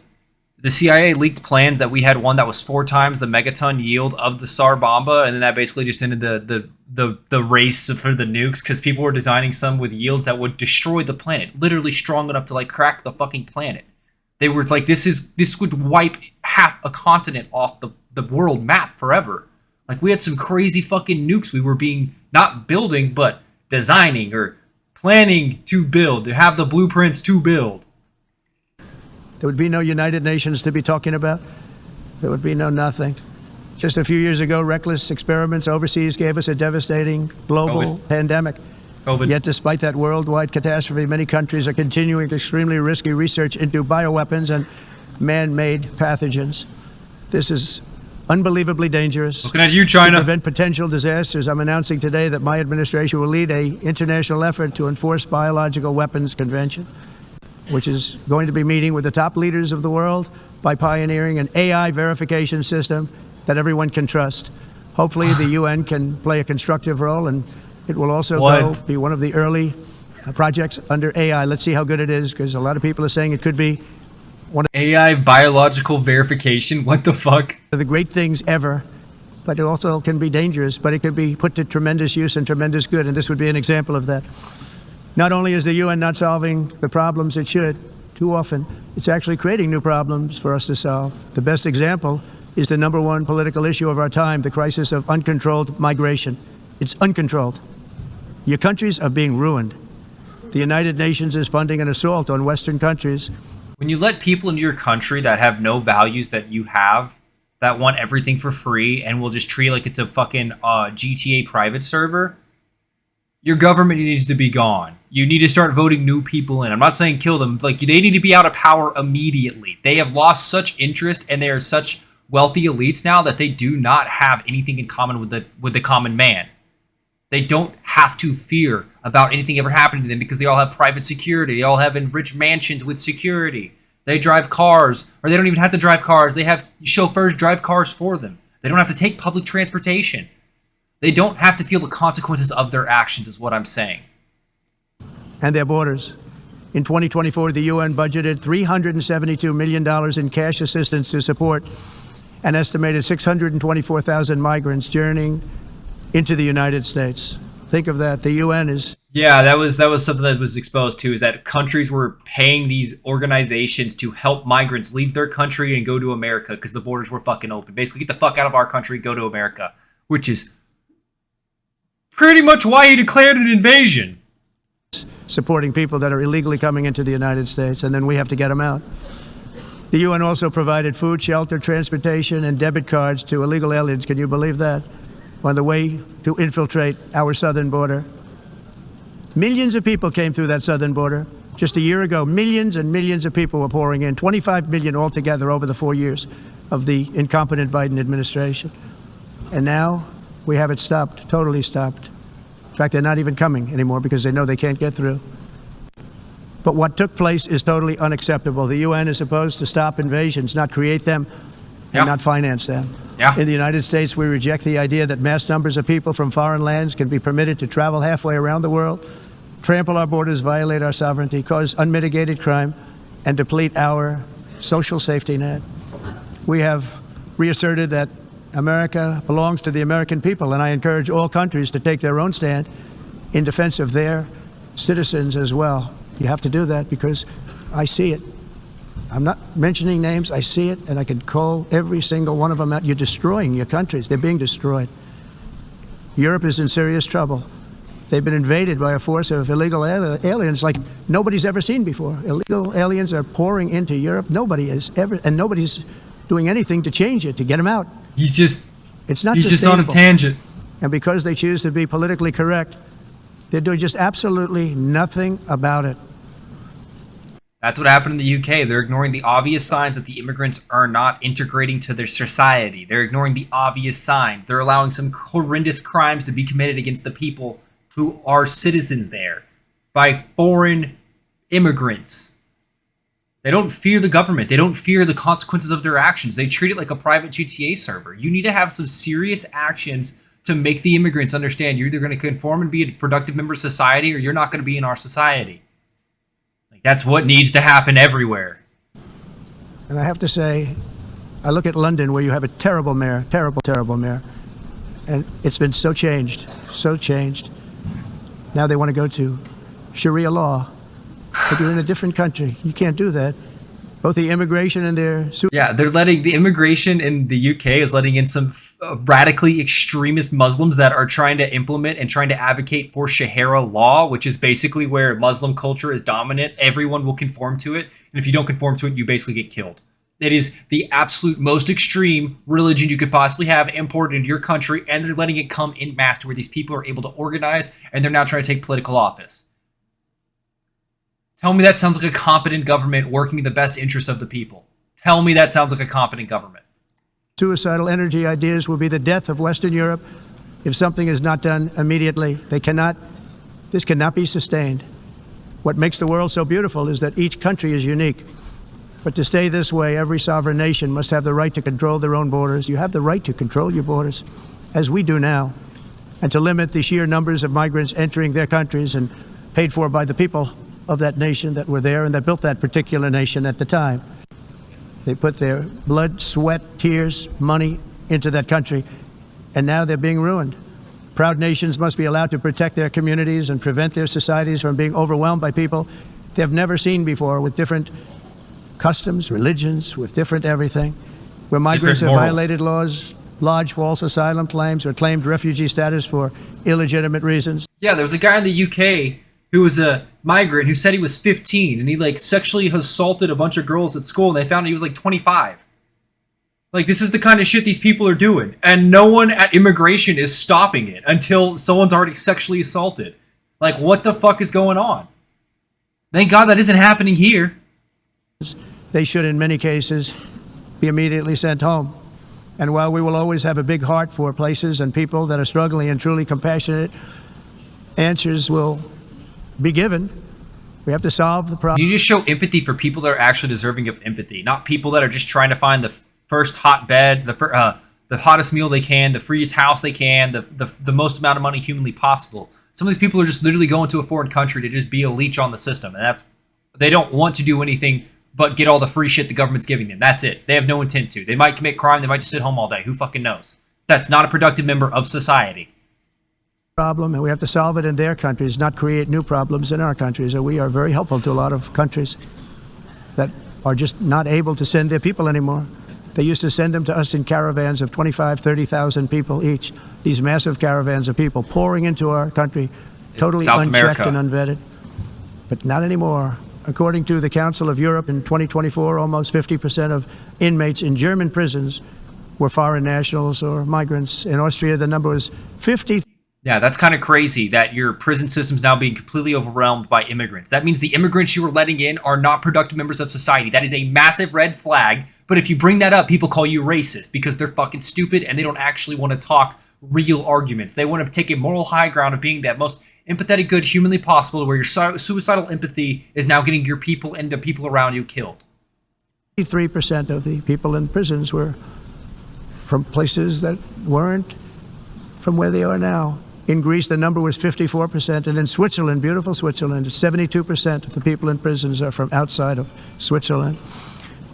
The CIA leaked plans that we had one that was 4 times the megaton yield of the Tsar Bomba, and then that basically just ended the race for the nukes, because people were designing some with yields that would destroy the planet, literally strong enough to like crack the fucking planet. They were like, this would wipe half a continent off the world map forever. Like, we had some crazy fucking nukes we were not building, but designing or planning to build, to have the blueprints to build. There would be no United Nations to be talking about. There would be no nothing. Just a few years ago, reckless experiments overseas gave us a devastating global pandemic. COVID. Yet despite that worldwide catastrophe, many countries are continuing extremely risky research into bioweapons and man-made pathogens. This is unbelievably dangerous. Looking at you, China. To prevent potential disasters, I'm announcing today that my administration will lead an international effort to enforce biological weapons convention, which is going to be meeting with the top leaders of the world by pioneering an AI verification system that everyone can trust. Hopefully the UN can play a constructive role, and it will also be one of the early projects under AI. Let's see how good it is, because a lot of people are saying it could be one of AI biological verification? What the fuck? the great things ever, but it also can be dangerous, but it can be put to tremendous use and tremendous good, and this would be an example of that. Not only is the UN not solving the problems it should, too often, it's actually creating new problems for us to solve. The best example is the #1 political issue of our time, the crisis of uncontrolled migration. It's uncontrolled. Your countries are being ruined. The United Nations is funding an assault on Western countries. When you let people into your country that have no values that you have, that want everything for free, and will just treat like it's a fucking GTA private server, your government needs to be gone. You need to start voting new people in. I'm not saying kill them. Like, they need to be out of power immediately. They have lost such interest, and they are such wealthy elites now that they do not have anything in common with the common man. They don't have to fear about anything ever happening to them because they all have private security. They all have enriched mansions with security. They drive cars, or they don't even have to drive cars. They have chauffeurs drive cars for them. They don't have to take public transportation. They don't have to feel the consequences of their actions, is what I'm saying. And their borders. In 2024, the UN budgeted $372 million in cash assistance to support an estimated 624,000 migrants journeying into the United States. Think of that. The UN is... Yeah, that was something that was exposed too, is that countries were paying these organizations to help migrants leave their country and go to America because the borders were fucking open. Basically, get the fuck out of our country, go to America, which is pretty much why he declared an invasion. Supporting people that are illegally coming into the United States, and then we have to get them out. The UN also provided food, shelter, transportation, and debit cards to illegal aliens. Can you believe that? on the way to infiltrate our southern border. Millions of people came through that southern border. Just a year ago, millions and millions of people were pouring in, 25 million altogether over the 4 years of the incompetent Biden administration. And now we have it stopped, totally stopped. In fact, they're not even coming anymore because they know they can't get through. But what took place is totally unacceptable. The UN is supposed to stop invasions, not create them and not finance them. In the United States, we reject the idea that mass numbers of people from foreign lands can be permitted to travel halfway around the world, trample our borders, violate our sovereignty, cause unmitigated crime, and deplete our social safety net. We have reasserted that America belongs to the American people, and I encourage all countries to take their own stand in defense of their citizens as well. You have to do that because I see it. I'm not mentioning names. I see it, and I can call every single one of them out. You're destroying your countries. They're being destroyed. Europe is in serious trouble. They've been invaded by a force of illegal aliens like nobody's ever seen before. Illegal aliens are pouring into Europe. Nobody has ever, and nobody's doing anything to change it, to get them out. It's not sustainable. Just on a tangent. And because they choose to be politically correct, they're doing just absolutely nothing about it. That's what happened in the UK. They're ignoring the obvious signs that the immigrants are not integrating to their society. They're ignoring the obvious signs. They're allowing some horrendous crimes to be committed against the people who are citizens there by foreign immigrants. They don't fear the government. They don't fear the consequences of their actions. They treat it like a private GTA server. You need to have some serious actions to make the immigrants understand you're either going to conform and be a productive member of society or you're not going to be in our society. That's what needs to happen everywhere. And I have to say, I look at London where you have a terrible mayor, terrible mayor. And it's been so changed, so changed. Now they want to go to Sharia law. But you're in a different country. You can't do that. Both the immigration and their... they're letting... The immigration in the UK is letting in some radically extremist Muslims that are trying to implement and trying to advocate for Sharia law, which is basically where Muslim culture is dominant. Everyone will conform to it. And if you don't conform to it, you basically get killed. It is the absolute most extreme religion you could possibly have imported into your country, and they're letting it come in mass to where these people are able to organize, and they're now trying to take political office. Tell me that sounds like a competent government working in the best interest of the people. Tell me that sounds like a competent government. Suicidal energy ideas will be the death of Western Europe if something is not done immediately. This cannot be sustained. What makes the world so beautiful is that each country is unique. But to stay this way, every sovereign nation must have the right to control their own borders. You have the right to control your borders, as we do now, and to limit the sheer numbers of migrants entering their countries and paid for by the people of that nation that were there and that built that particular nation at the time. They put their blood, sweat, tears, money into that country, and now they're being ruined. Proud nations must be allowed to protect their communities and prevent their societies from being overwhelmed by people they've never seen before, with different customs, religions, with different everything, where migrants have violated laws, lodged false asylum claims, or claimed refugee status for illegitimate reasons. Yeah, there was a guy in the UK who was a migrant who said he was 15 and he sexually assaulted a bunch of girls at school, and they found he was 25. This is the kind of shit these people are doing, and no one at immigration is stopping it until someone's already sexually assaulted. What the fuck is going on? Thank God that isn't happening here. They should, in many cases, be immediately sent home. And while we will always have a big heart for places and people that are struggling and truly compassionate, answers will be given. We have to solve the problem. You need to show empathy for people that are actually deserving of empathy, not people that are just trying to find the first hot bed, the hottest meal they can, the freest house they can, the most amount of money humanly possible. Some of these people are just literally going to a foreign country to just be a leech on the system, and they don't want to do anything but get all the free shit the government's giving them. That's it. They have no intent to. They might commit crime. They might just sit home all day. Who fucking knows? That's not a productive member of society. Problem, and we have to solve it in their countries, not create new problems in our countries. And we are very helpful to a lot of countries that are just not able to send their people anymore. They used to send them to us in caravans of 25, 30,000 people each. These massive caravans of people pouring into our country, totally unchecked and unvetted. But not anymore. According to the Council of Europe in 2024, almost 50% of inmates in German prisons were foreign nationals or migrants. In Austria, the number was 50. Yeah, that's kind of crazy that your prison system's now being completely overwhelmed by immigrants. That means the immigrants you were letting in are not productive members of society. That is a massive red flag. But if you bring that up, people call you racist because they're fucking stupid and they don't actually want to talk real arguments. They want to take a moral high ground of being that most empathetic good humanly possible, where your suicidal empathy is now getting your people and the people around you killed. 53% of the people in prisons were from places that weren't from where they are now. In Greece, the number was 54%, and in Switzerland, beautiful Switzerland, 72% of the people in prisons are from outside of Switzerland.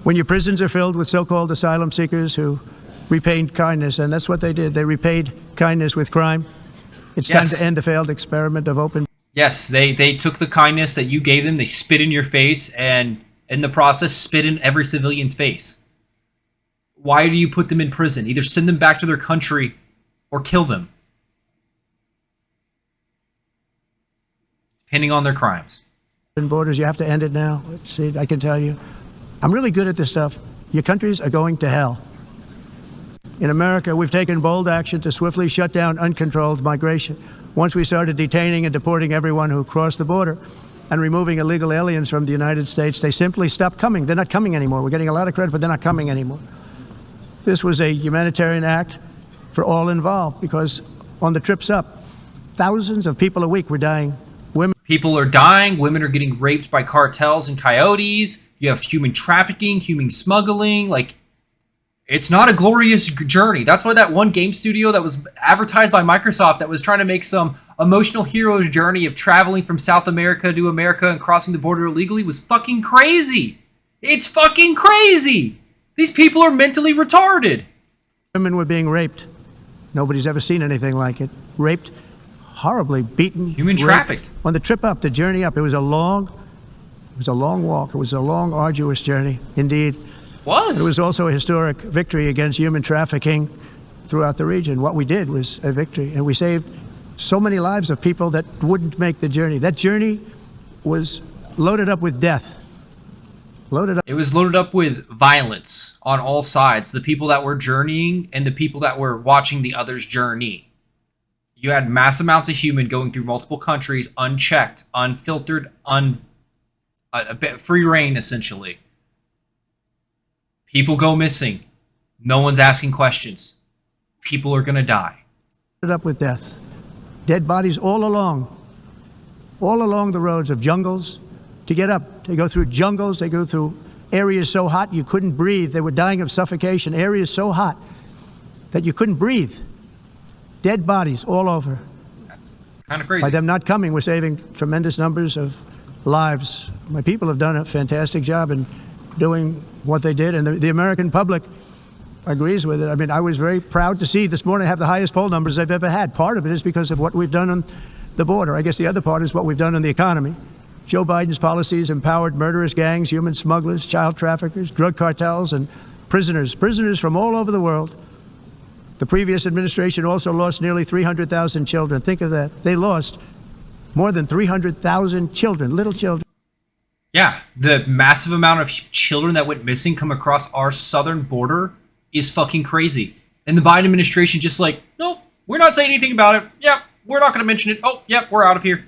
When your prisons are filled with so-called asylum seekers who repaid kindness, and that's what they did, they repaid kindness with crime. It's time to end the failed experiment of open. Yes, they took the kindness that you gave them, they spit in your face, and in the process, spit in every civilian's face. Why do you put them in prison? Either send them back to their country or kill them, depending on their crimes. Borders, you have to end it now. See, I can tell you, I'm really good at this stuff. Your countries are going to hell. In America, we've taken bold action to swiftly shut down uncontrolled migration. Once we started detaining and deporting everyone who crossed the border and removing illegal aliens from the United States, they simply stopped coming. They're not coming anymore. We're getting a lot of credit, but they're not coming anymore. This was a humanitarian act for all involved, because on the trips up, thousands of people a week were dying. People are dying. Women are getting raped by cartels and coyotes. You have human trafficking, human smuggling. Like, it's not a glorious journey. That's why that one game studio that was advertised by Microsoft that was trying to make some emotional hero's journey of traveling from South America to America and crossing the border illegally was fucking crazy. It's fucking crazy. These people are mentally retarded. Women were being raped. Nobody's ever seen anything like it. Raped, horribly beaten, human trafficked. On the trip up, the journey up, it was a long walk. It was a long, arduous journey, indeed. It was also a historic victory against human trafficking throughout the region. What we did was a victory, and we saved so many lives of people that wouldn't make the journey. That journey was loaded up with death. It was loaded up with violence on all sides. The people that were journeying and the people that were watching the others journey. You had mass amounts of human going through multiple countries, unchecked, unfiltered, free reign, essentially. People go missing. No one's asking questions. People are going to die. Up with death. Dead bodies all along the roads of jungles to get up. They go through jungles. They go through areas so hot you couldn't breathe. They were dying of suffocation. Areas so hot that you couldn't breathe. Dead bodies all over. That's kind of crazy. By them not coming, we're saving tremendous numbers of lives. My people have done a fantastic job in doing what they did, and the American public agrees with it. I mean, I was very proud to see this morning have the highest poll numbers I've ever had. Part of it is because of what we've done on the border. I guess the other part is what we've done on the economy. Joe Biden's policies empowered murderous gangs, human smugglers, child traffickers, drug cartels, and prisoners from all over the world. The previous administration also lost nearly 300,000 children. Think of that. They lost more than 300,000 children, little children. Yeah, the massive amount of children that went missing come across our southern border is fucking crazy. And the Biden administration just like, nope, we're not saying anything about it. Yep, we're not going to mention it. Oh, yep, we're out of here.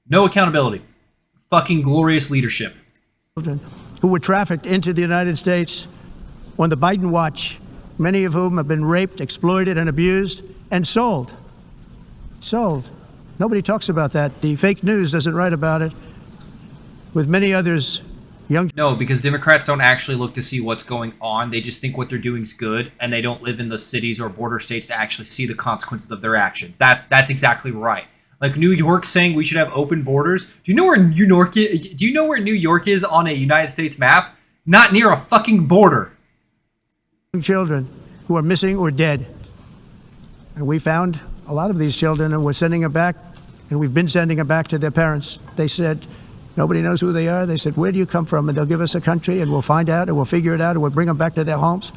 No accountability. Fucking glorious leadership. Children who were trafficked into the United States on the Biden watch, many of whom have been raped, exploited, and abused, and sold. Sold. Nobody talks about that. The fake news doesn't write about it. With many others, No, because Democrats don't actually look to see what's going on. They just think what they're doing is good, and they don't live in the cities or border states to actually see the consequences of their actions. That's exactly right. Like New York saying we should have open borders. Do you know where New York is? Do you know where New York is on a United States map? Not near a fucking border. Children who are missing or dead. And we found a lot of these children, and we're sending them back, and we've been sending them back to their parents. They said, nobody knows who they are. They said, where do you come from? And they'll give us a country, and we'll find out, and we'll figure it out, and we'll bring them back to their homes.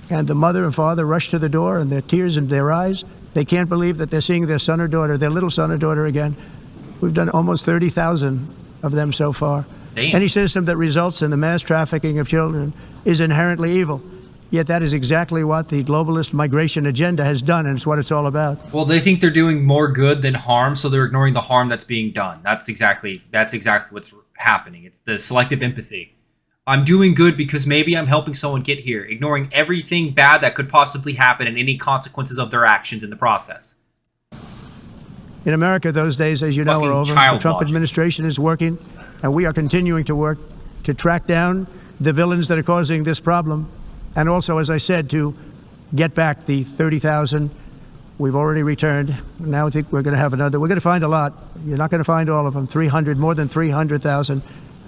And the mother and father rush to the door, and their tears in their eyes. They can't believe that they're seeing their son or daughter, their little son or daughter again. We've done almost 30,000 of them so far. Damn. Any system that results in the mass trafficking of children is inherently evil. Yet that is exactly what the globalist migration agenda has done, and it's what it's all about. Well, they think they're doing more good than harm, so they're ignoring the harm that's being done. That's exactly what's happening. It's the selective empathy. I'm doing good because maybe I'm helping someone get here, ignoring everything bad that could possibly happen and any consequences of their actions in the process. In America, those days, as you know, are over. The Trump administration is working, and we are continuing to work to track down the villains that are causing this problem. And also, as I said, to get back the 30,000 we've already returned. Now I think we're going to have another. We're going to find a lot. You're not going to find all of them. 300, more than 300,000.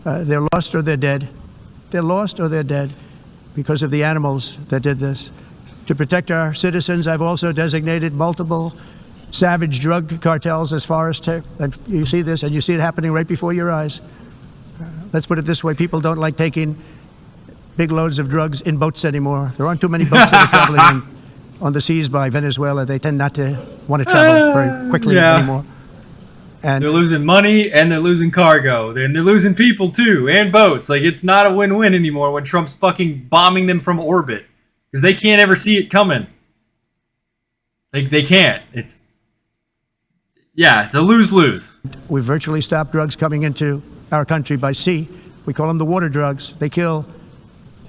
They're lost or they're dead. They're lost or they're dead because of the animals that did this. To protect our citizens, I've also designated multiple savage drug cartels as far as and you see this, and you see it happening right before your eyes. Let's put it this way: people don't like taking big loads of drugs in boats anymore. There aren't too many boats that are traveling on the seas by Venezuela. They tend not to want to travel very quickly anymore. And they're losing money and they're losing cargo. And they're losing people too, and boats. Like, it's not a win-win anymore when Trump's fucking bombing them from orbit. Because they can't ever see it coming. They can't. It's a lose-lose. We've virtually stopped drugs coming into our country by sea. We call them the water drugs. They kill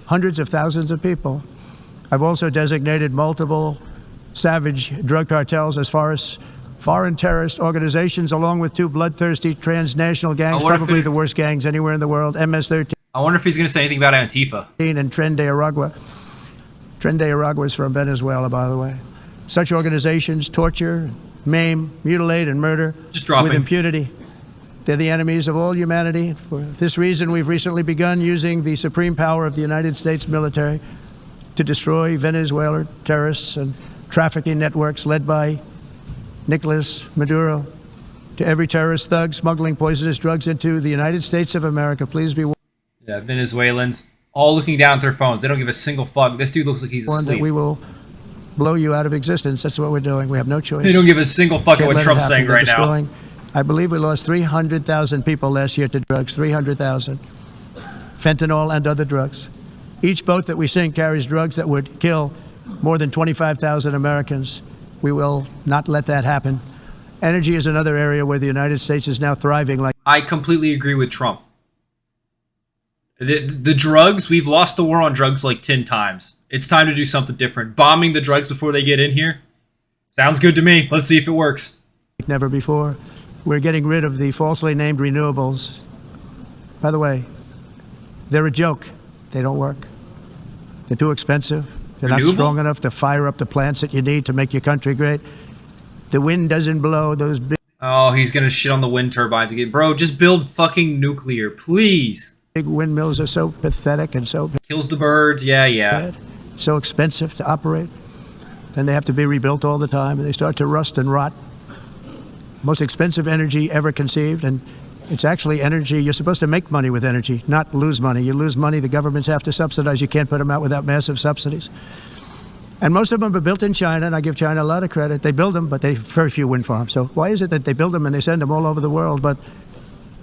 hundreds of thousands of people. I've also designated multiple savage drug cartels as far as foreign terrorist organizations, along with two bloodthirsty transnational gangs, probably the worst gangs anywhere in the world, MS-13. I wonder if he's going to say anything about Antifa. And Tren de Aragua. Tren de Aragua is from Venezuela, by the way. Such organizations torture, maim, mutilate, and murder with impunity. They're the enemies of all humanity. For this reason, we've recently begun using the supreme power of the United States military to destroy Venezuelan terrorists and trafficking networks led by Nicolas Maduro. To every terrorist thug smuggling poisonous drugs into the United States of America, please be warned. Yeah, Venezuelans all looking down at their phones. They don't give a single fuck. This dude looks like he's asleep. That we will blow you out of existence. That's what we're doing. We have no choice. They don't give a single fuck what Trump's saying right now. I believe we lost 300,000 people last year to drugs. 300,000. Fentanyl and other drugs. Each boat that we sink carries drugs that would kill more than 25,000 Americans. We will not let that happen. Energy is another area where the United States is now thriving. I completely agree with Trump. The drugs, we've lost the war on drugs like 10 times. It's time to do something different. Bombing the drugs before they get in here? Sounds good to me. Let's see if it works. Like never before. We're getting rid of the falsely named renewables. By the way, they're a joke. They don't work. They're too expensive. They're not strong enough to fire up the plants that you need to make your country great. The wind doesn't blow those big... Oh, he's going to shit on the wind turbines again. Bro, just build fucking nuclear, please. Big windmills are so pathetic and so... Kills the birds, yeah. Bad, so expensive to operate. Then they have to be rebuilt all the time, and they start to rust and rot. Most expensive energy ever conceived, and it's actually energy. You're supposed to make money with energy, not lose money. You lose money, the governments have to subsidize. You can't put them out without massive subsidies. And most of them are built in China, and I give China a lot of credit. They build them, but they very few wind farms. So why is it that they build them and they send them all over the world, but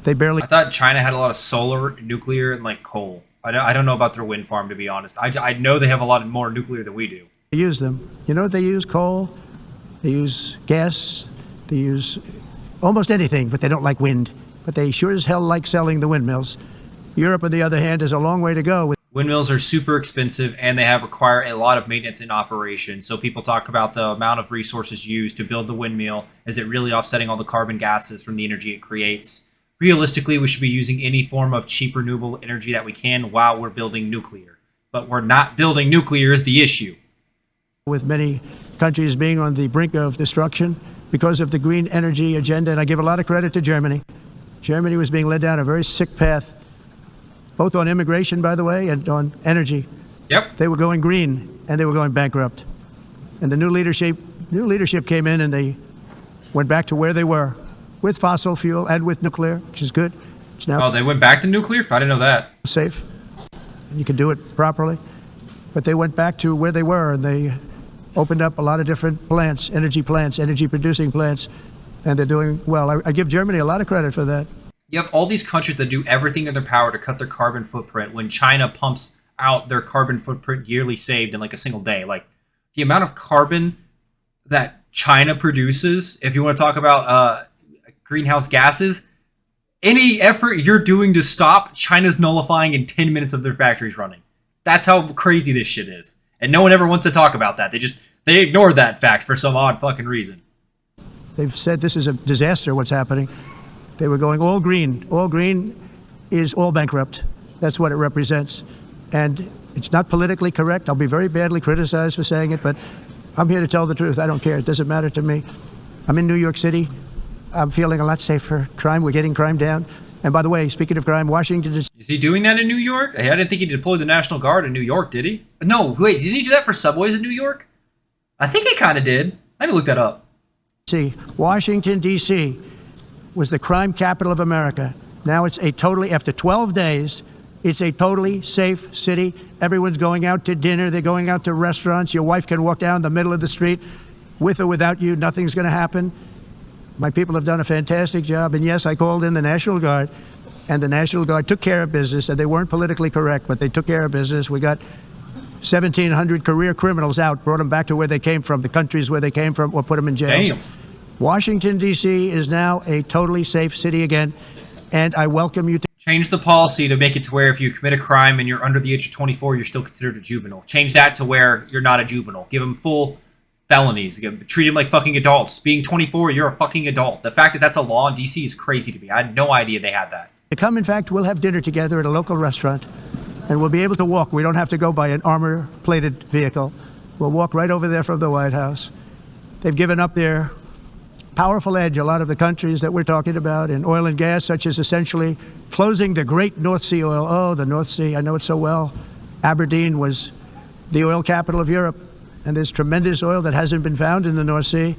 they barely... I thought China had a lot of solar, nuclear, and like coal. I don't know about their wind farm, to be honest. I know they have a lot more nuclear than we do. They use them. You know what they use? Coal. They use gas. They use almost anything, but they don't like wind. But they sure as hell like selling the windmills. Europe, on the other hand, has a long way to go. Windmills are super expensive, and they require a lot of maintenance and operation. So people talk about the amount of resources used to build the windmill. Is it really offsetting all the carbon gases from the energy it creates? Realistically, we should be using any form of cheap renewable energy that we can while we're building nuclear. But we're not building nuclear is the issue. With many countries being on the brink of destruction because of the green energy agenda, and I give a lot of credit to Germany. Germany was being led down a very sick path, both on immigration, by the way, and on energy. Yep. They were going green, and they were going bankrupt. And the new leadership came in, and they went back to where they were, with fossil fuel and with nuclear, which is good. It's now they went back to nuclear? I didn't know that. Safe. You can do it properly. But they went back to where they were, and they opened up a lot of different plants, energy-producing plants, and they're doing well. I give Germany a lot of credit for that. You have all these countries that do everything in their power to cut their carbon footprint when China pumps out their carbon footprint yearly saved in like a single day. Like the amount of carbon that China produces, if you want to talk about greenhouse gases, any effort you're doing to stop, China's nullifying in 10 minutes of their factories running. That's how crazy this shit is. And no one ever wants to talk about that. They ignore that fact for some odd fucking reason. They've said this is a disaster, what's happening. They were going all green. All green is all bankrupt. That's what it represents. And it's not politically correct. I'll be very badly criticized for saying it, but I'm here to tell the truth. I don't care. It doesn't matter to me. I'm in New York City. I'm feeling a lot safer. Crime, we're getting crime down. And by the way, speaking of crime, Washington is... Is he doing that in New York? Hey, I didn't think he deployed the National Guard in New York, did he? No, wait, didn't he do that for subways in New York? I think he kind of did. Let me look that up. See, Washington, D.C. was the crime capital of America. Now it's a totally, after 12 days, it's a totally safe city. Everyone's going out to dinner. They're going out to restaurants. Your wife can walk down the middle of the street with or without you. Nothing's going to happen. My people have done a fantastic job. And yes, I called in the National Guard, and the National Guard took care of business. And they weren't politically correct, but they took care of business. We got 1,700 career criminals out, brought them back to where they came from, the countries where they came from, or put them in jails. Damn. Washington, D.C. is now a totally safe city again, and I welcome you to... Change the policy to make it to where if you commit a crime and you're under the age of 24, you're still considered a juvenile. Change that to where you're not a juvenile. Give them full felonies. Treat them like fucking adults. Being 24, you're a fucking adult. The fact that that's a law in D.C. is crazy to me. I had no idea they had that. Come, in fact, we'll have dinner together at a local restaurant, and we'll be able to walk. We don't have to go by an armor-plated vehicle. We'll walk right over there from the White House. They've given up their powerful edge, a lot of the countries that we're talking about in oil and gas, such as essentially closing the great North Sea oil. Oh, the North Sea, I know it so well. Aberdeen was the oil capital of Europe, and there's tremendous oil that hasn't been found in the North Sea.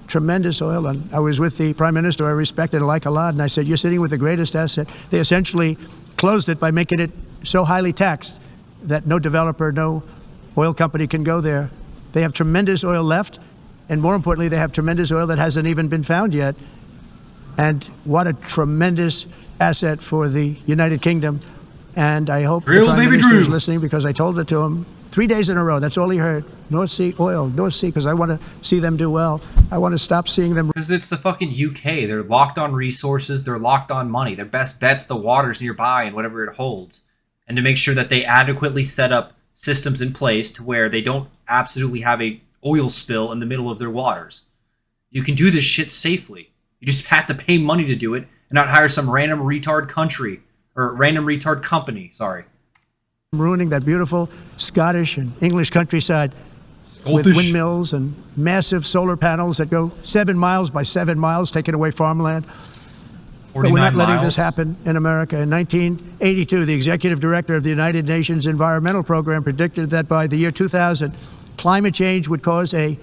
Tremendous oil. And I was with the Prime Minister I respect and like a lot, and I said, you're sitting with the greatest asset. They essentially closed it by making it so highly taxed that no developer, no oil company can go there. They have tremendous oil left, and more importantly, they have tremendous oil that hasn't even been found yet. And what a tremendous asset for the United Kingdom. And I hope the Prime Minister is listening, because I told it to him 3 days in a row. That's all he heard. North Sea oil, North Sea, because I want to see them do well. I want to stop seeing them. Because it's the fucking UK. They're locked on resources. They're locked on money. Their best bet's the waters nearby and whatever it holds. And to make sure that they adequately set up systems in place to where they don't absolutely have a oil spill in the middle of their waters. You can do this shit safely. You just have to pay money to do it and not hire some random retard country or random retard company. Sorry. Ruining that beautiful Scottish and English countryside with windmills and massive solar panels that go 7 miles by 7 miles, taking away farmland. But we're not letting this happen in America. In 1982, the executive director of the United Nations Environmental Program predicted that by the year 2000, climate change would cause a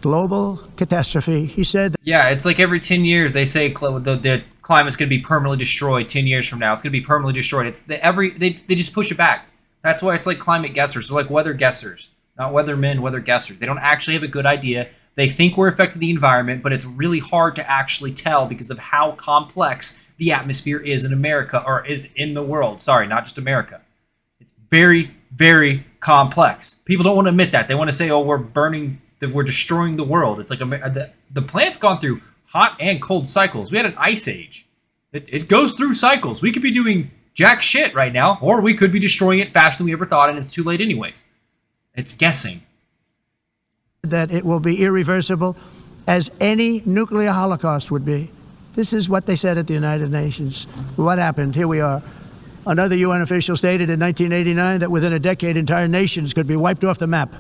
global catastrophe. He said that, yeah, it's like every 10 years they say the climate's going to be permanently destroyed 10 years from now. It's going to be permanently destroyed. They just push it back. That's why it's like climate guessers. They're like weather guessers, not weathermen, weather guessers. They don't actually have a good idea. They think we're affecting the environment, but it's really hard to actually tell because of how complex the atmosphere is in America, or is in the world. Sorry, not just America. It's very, very complex. People don't want to admit that. They want to say, oh, we're destroying the world. It's like the planet's gone through hot and cold cycles. We had an ice age. It goes through cycles. We could be doing jack shit right now, or we could be destroying it faster than we ever thought, and it's too late anyways. It's guessing. That it will be irreversible, as any nuclear holocaust would be. This is what they said at the United Nations. What happened? Here we are. Another UN official stated in 1989 that within a decade, entire nations could be wiped off the map.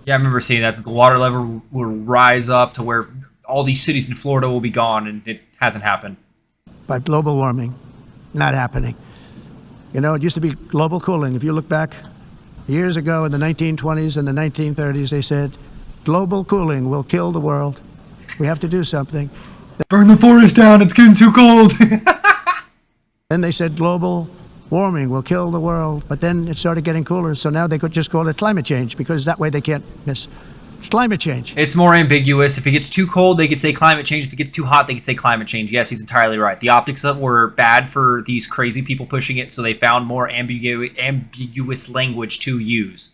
Yeah, I remember seeing that the water level will rise up to where all these cities in Florida will be gone, and it hasn't happened. By global warming, not happening. You know, it used to be global cooling. If you look back years ago in the 1920s and the 1930s, they said, global cooling will kill the world. We have to do something. Burn the forest down, it's getting too cold. Then they said global warming will kill the world, but then it started getting cooler, so now they could just call it climate change, because that way they can't miss. It's climate change. It's more ambiguous. If it gets too cold, they could say climate change. If it gets too hot, they could say climate change. Yes, he's entirely right. The optics were bad for these crazy people pushing it, so they found more ambiguous language to use.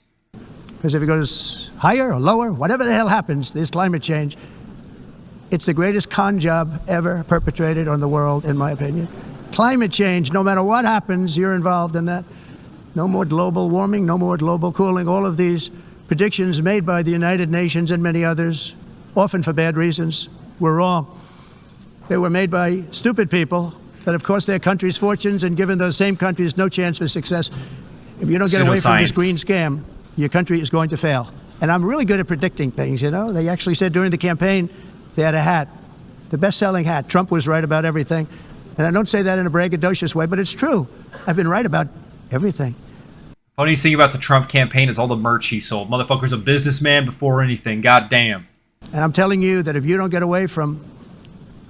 Because if it goes higher or lower, whatever the hell happens, this climate change, it's the greatest con job ever perpetrated on the world, in my opinion. Climate change, no matter what happens, you're involved in that. No more global warming, no more global cooling. All of these predictions made by the United Nations and many others, often for bad reasons, were wrong. They were made by stupid people that have cost their countries fortunes and given those same countries no chance for success. If you don't get away from this green scam, your country is going to fail. And I'm really good at predicting things, you know. They actually said during the campaign they had a hat, the best-selling hat. Trump was right about everything. And I don't say that in a braggadocious way, but it's true. I've been right about everything. Funniest thing about the Trump campaign is all the merch he sold. Motherfucker's a businessman before anything. God damn. And I'm telling you that if you don't get away from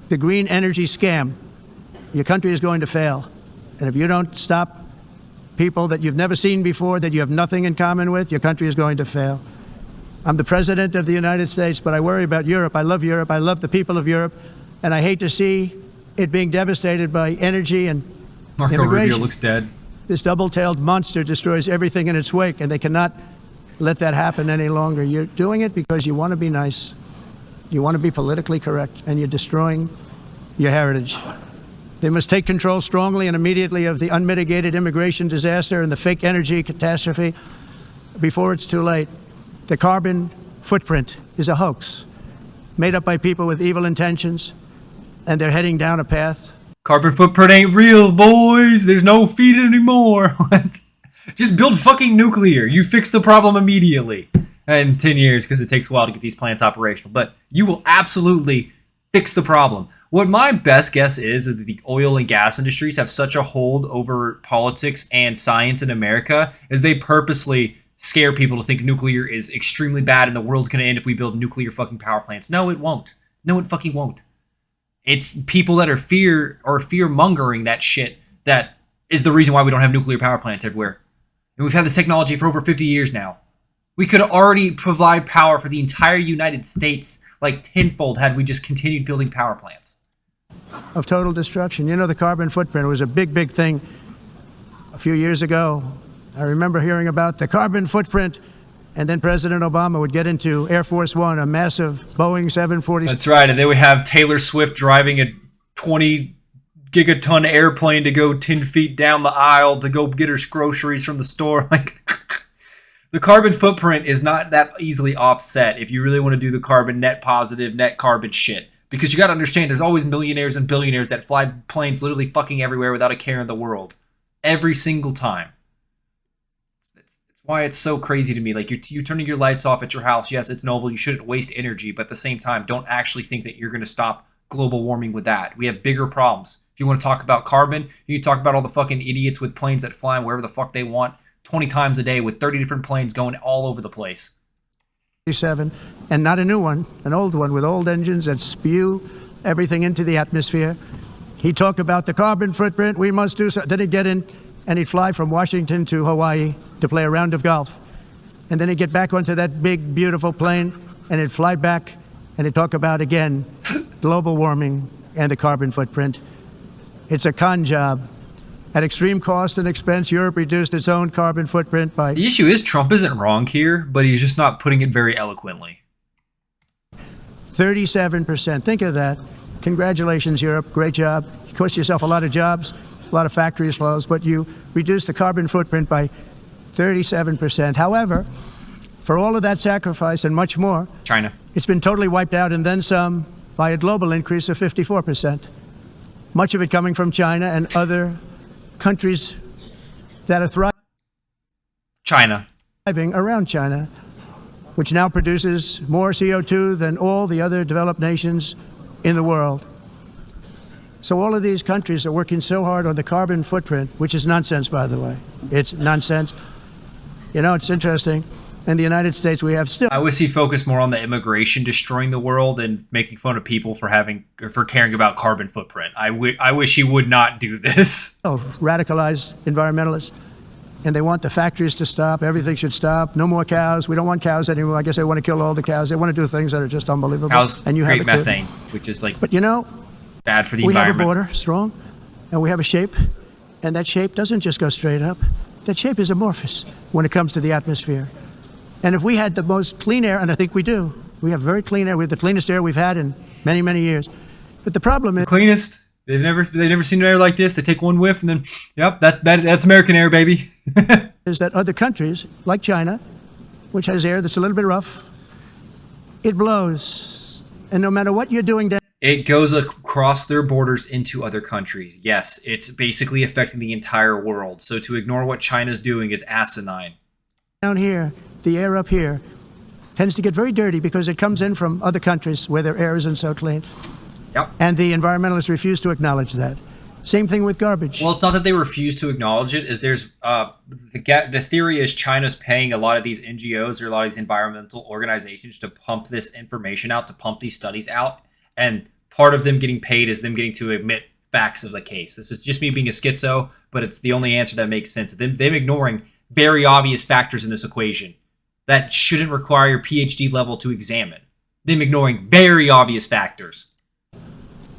the green energy scam, your country is going to fail. And if you don't stop people that you've never seen before, that you have nothing in common with, your country is going to fail. I'm the president of the United States, but I worry about Europe. I love Europe. I love the people of Europe. And I hate to see it being devastated by energy and Marco immigration. Rubio looks dead. This double-tailed monster destroys everything in its wake, and they cannot let that happen any longer. You're doing it because you want to be nice. You want to be politically correct, and you're destroying your heritage. They must take control strongly and immediately of the unmitigated immigration disaster and the fake energy catastrophe before it's too late. The carbon footprint is a hoax made up by people with evil intentions, and they're heading down a path. Carbon footprint ain't real, boys. There's no feed anymore. What? Just build fucking nuclear. You fix the problem immediately. In 10 years, because it takes a while to get these plants operational. But you will absolutely fix the problem. What my best guess is that the oil and gas industries have such a hold over politics and science in America, is they purposely scare people to think nuclear is extremely bad and the world's going to end if we build nuclear fucking power plants. No, it won't. No, it fucking won't. It's people that are fear-mongering that shit that is the reason why we don't have nuclear power plants everywhere. And we've had this technology for over 50 years now. We could already provide power for the entire United States like tenfold had we just continued building power plants. Of total destruction. You know, the carbon footprint was a big, big thing a few years ago. I remember hearing about the carbon footprint, and then President Obama would get into Air Force One, a massive Boeing 747. That's right, and then we have Taylor Swift driving a 20 gigaton airplane to go 10 feet down the aisle to go get her groceries from the store. Like, the carbon footprint is not that easily offset if you really want to do the carbon net positive, net carbon shit. Because you got to understand, there's always millionaires and billionaires that fly planes literally fucking everywhere without a care in the world. Every single time. It's why it's so crazy to me. Like, you're turning your lights off at your house. Yes, it's noble. You shouldn't waste energy. But at the same time, don't actually think that you're going to stop global warming with that. We have bigger problems. If you want to talk about carbon, you talk about all the fucking idiots with planes that fly wherever the fuck they want 20 times a day with 30 different planes going all over the place. And not a new one, an old one with old engines that spew everything into the atmosphere. He'd talk about the carbon footprint. We must do so. Then he'd get in and he'd fly from Washington to Hawaii to play a round of golf. And then he'd get back onto that big, beautiful plane and he'd fly back and he'd talk about, again, global warming and the carbon footprint. It's a con job. At extreme cost and expense, Europe reduced its own carbon footprint by... The issue is Trump isn't wrong here, but he's just not putting it very eloquently. 37%. Think of that. Congratulations, Europe. Great job. You cost yourself a lot of jobs, a lot of factories closed, but you reduced the carbon footprint by 37%. However, for all of that sacrifice and much more, China. It's been totally wiped out and then some by a global increase of 54%. Much of it coming from China and other countries that are thriving around China, which now produces more CO2 than all the other developed nations in the world. So all of these countries are working so hard on the carbon footprint, which is nonsense, by the way. It's nonsense. You know, it's interesting. In the United States, we have still... I wish he focused more on the immigration destroying the world and making fun of people for caring about carbon footprint. I wish he would not do this. Radicalized environmentalists and they want the factories to stop. Everything should stop. No more cows. We don't want cows anymore. I guess they want to kill all the cows. They want to do things that are just unbelievable. Cows and you create have it methane, which is like But you know, bad for the we have a environment. border, strong, and we have a shape, and that shape doesn't just go straight up. That shape is amorphous when it comes to the atmosphere. And if we had the most clean air, and I think we do, we have very clean air. We have the cleanest air we've had in many, many years. But the problem is, Cleanest. They've never seen air like this. They take one whiff and then, yep, that's American air, baby. is that other countries, like China, which has air that's a little bit rough, it blows. And no matter what you're doing down It goes across their borders into other countries. Yes, it's basically affecting the entire world. So to ignore what China's doing is asinine. here, the air up here tends to get very dirty because it comes in from other countries where their air isn't so clean. Yep. And the environmentalists refuse to acknowledge that. Same thing with garbage. Well, it's not that they refuse to acknowledge it. Is there's the theory is China's paying a lot of these NGOs or a lot of these environmental organizations to pump this information out, to pump these studies out, and part of them getting paid is them getting to admit facts of the case. This is just me being a schizo, but it's the only answer that makes sense. Them ignoring very obvious factors in this equation that shouldn't require your PhD level to examine. Them ignoring very obvious factors.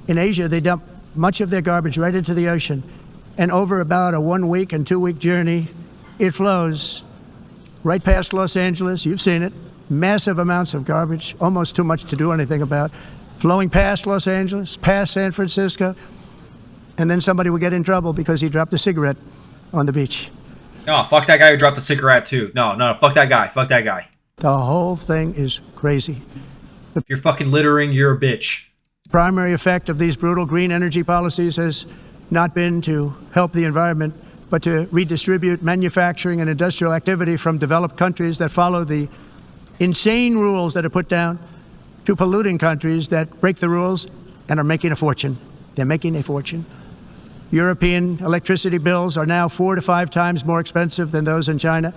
In Asia, they dump much of their garbage right into the ocean. And over about a 1 week and 2 week journey, it flows right past Los Angeles. You've seen it. Massive amounts of garbage, almost too much to do anything about. Flowing past Los Angeles, past San Francisco. And then somebody will get in trouble because he dropped a cigarette on the beach. No, fuck that guy who dropped the cigarette too. No, fuck that guy. Fuck that guy. The whole thing is crazy. If you're fucking littering, you're a bitch. Primary effect of these brutal green energy policies has not been to help the environment, but to redistribute manufacturing and industrial activity from developed countries that follow the insane rules that are put down to polluting countries that break the rules and are making a fortune. They're making a fortune. European electricity bills are now 4 to 5 times more expensive than those in China.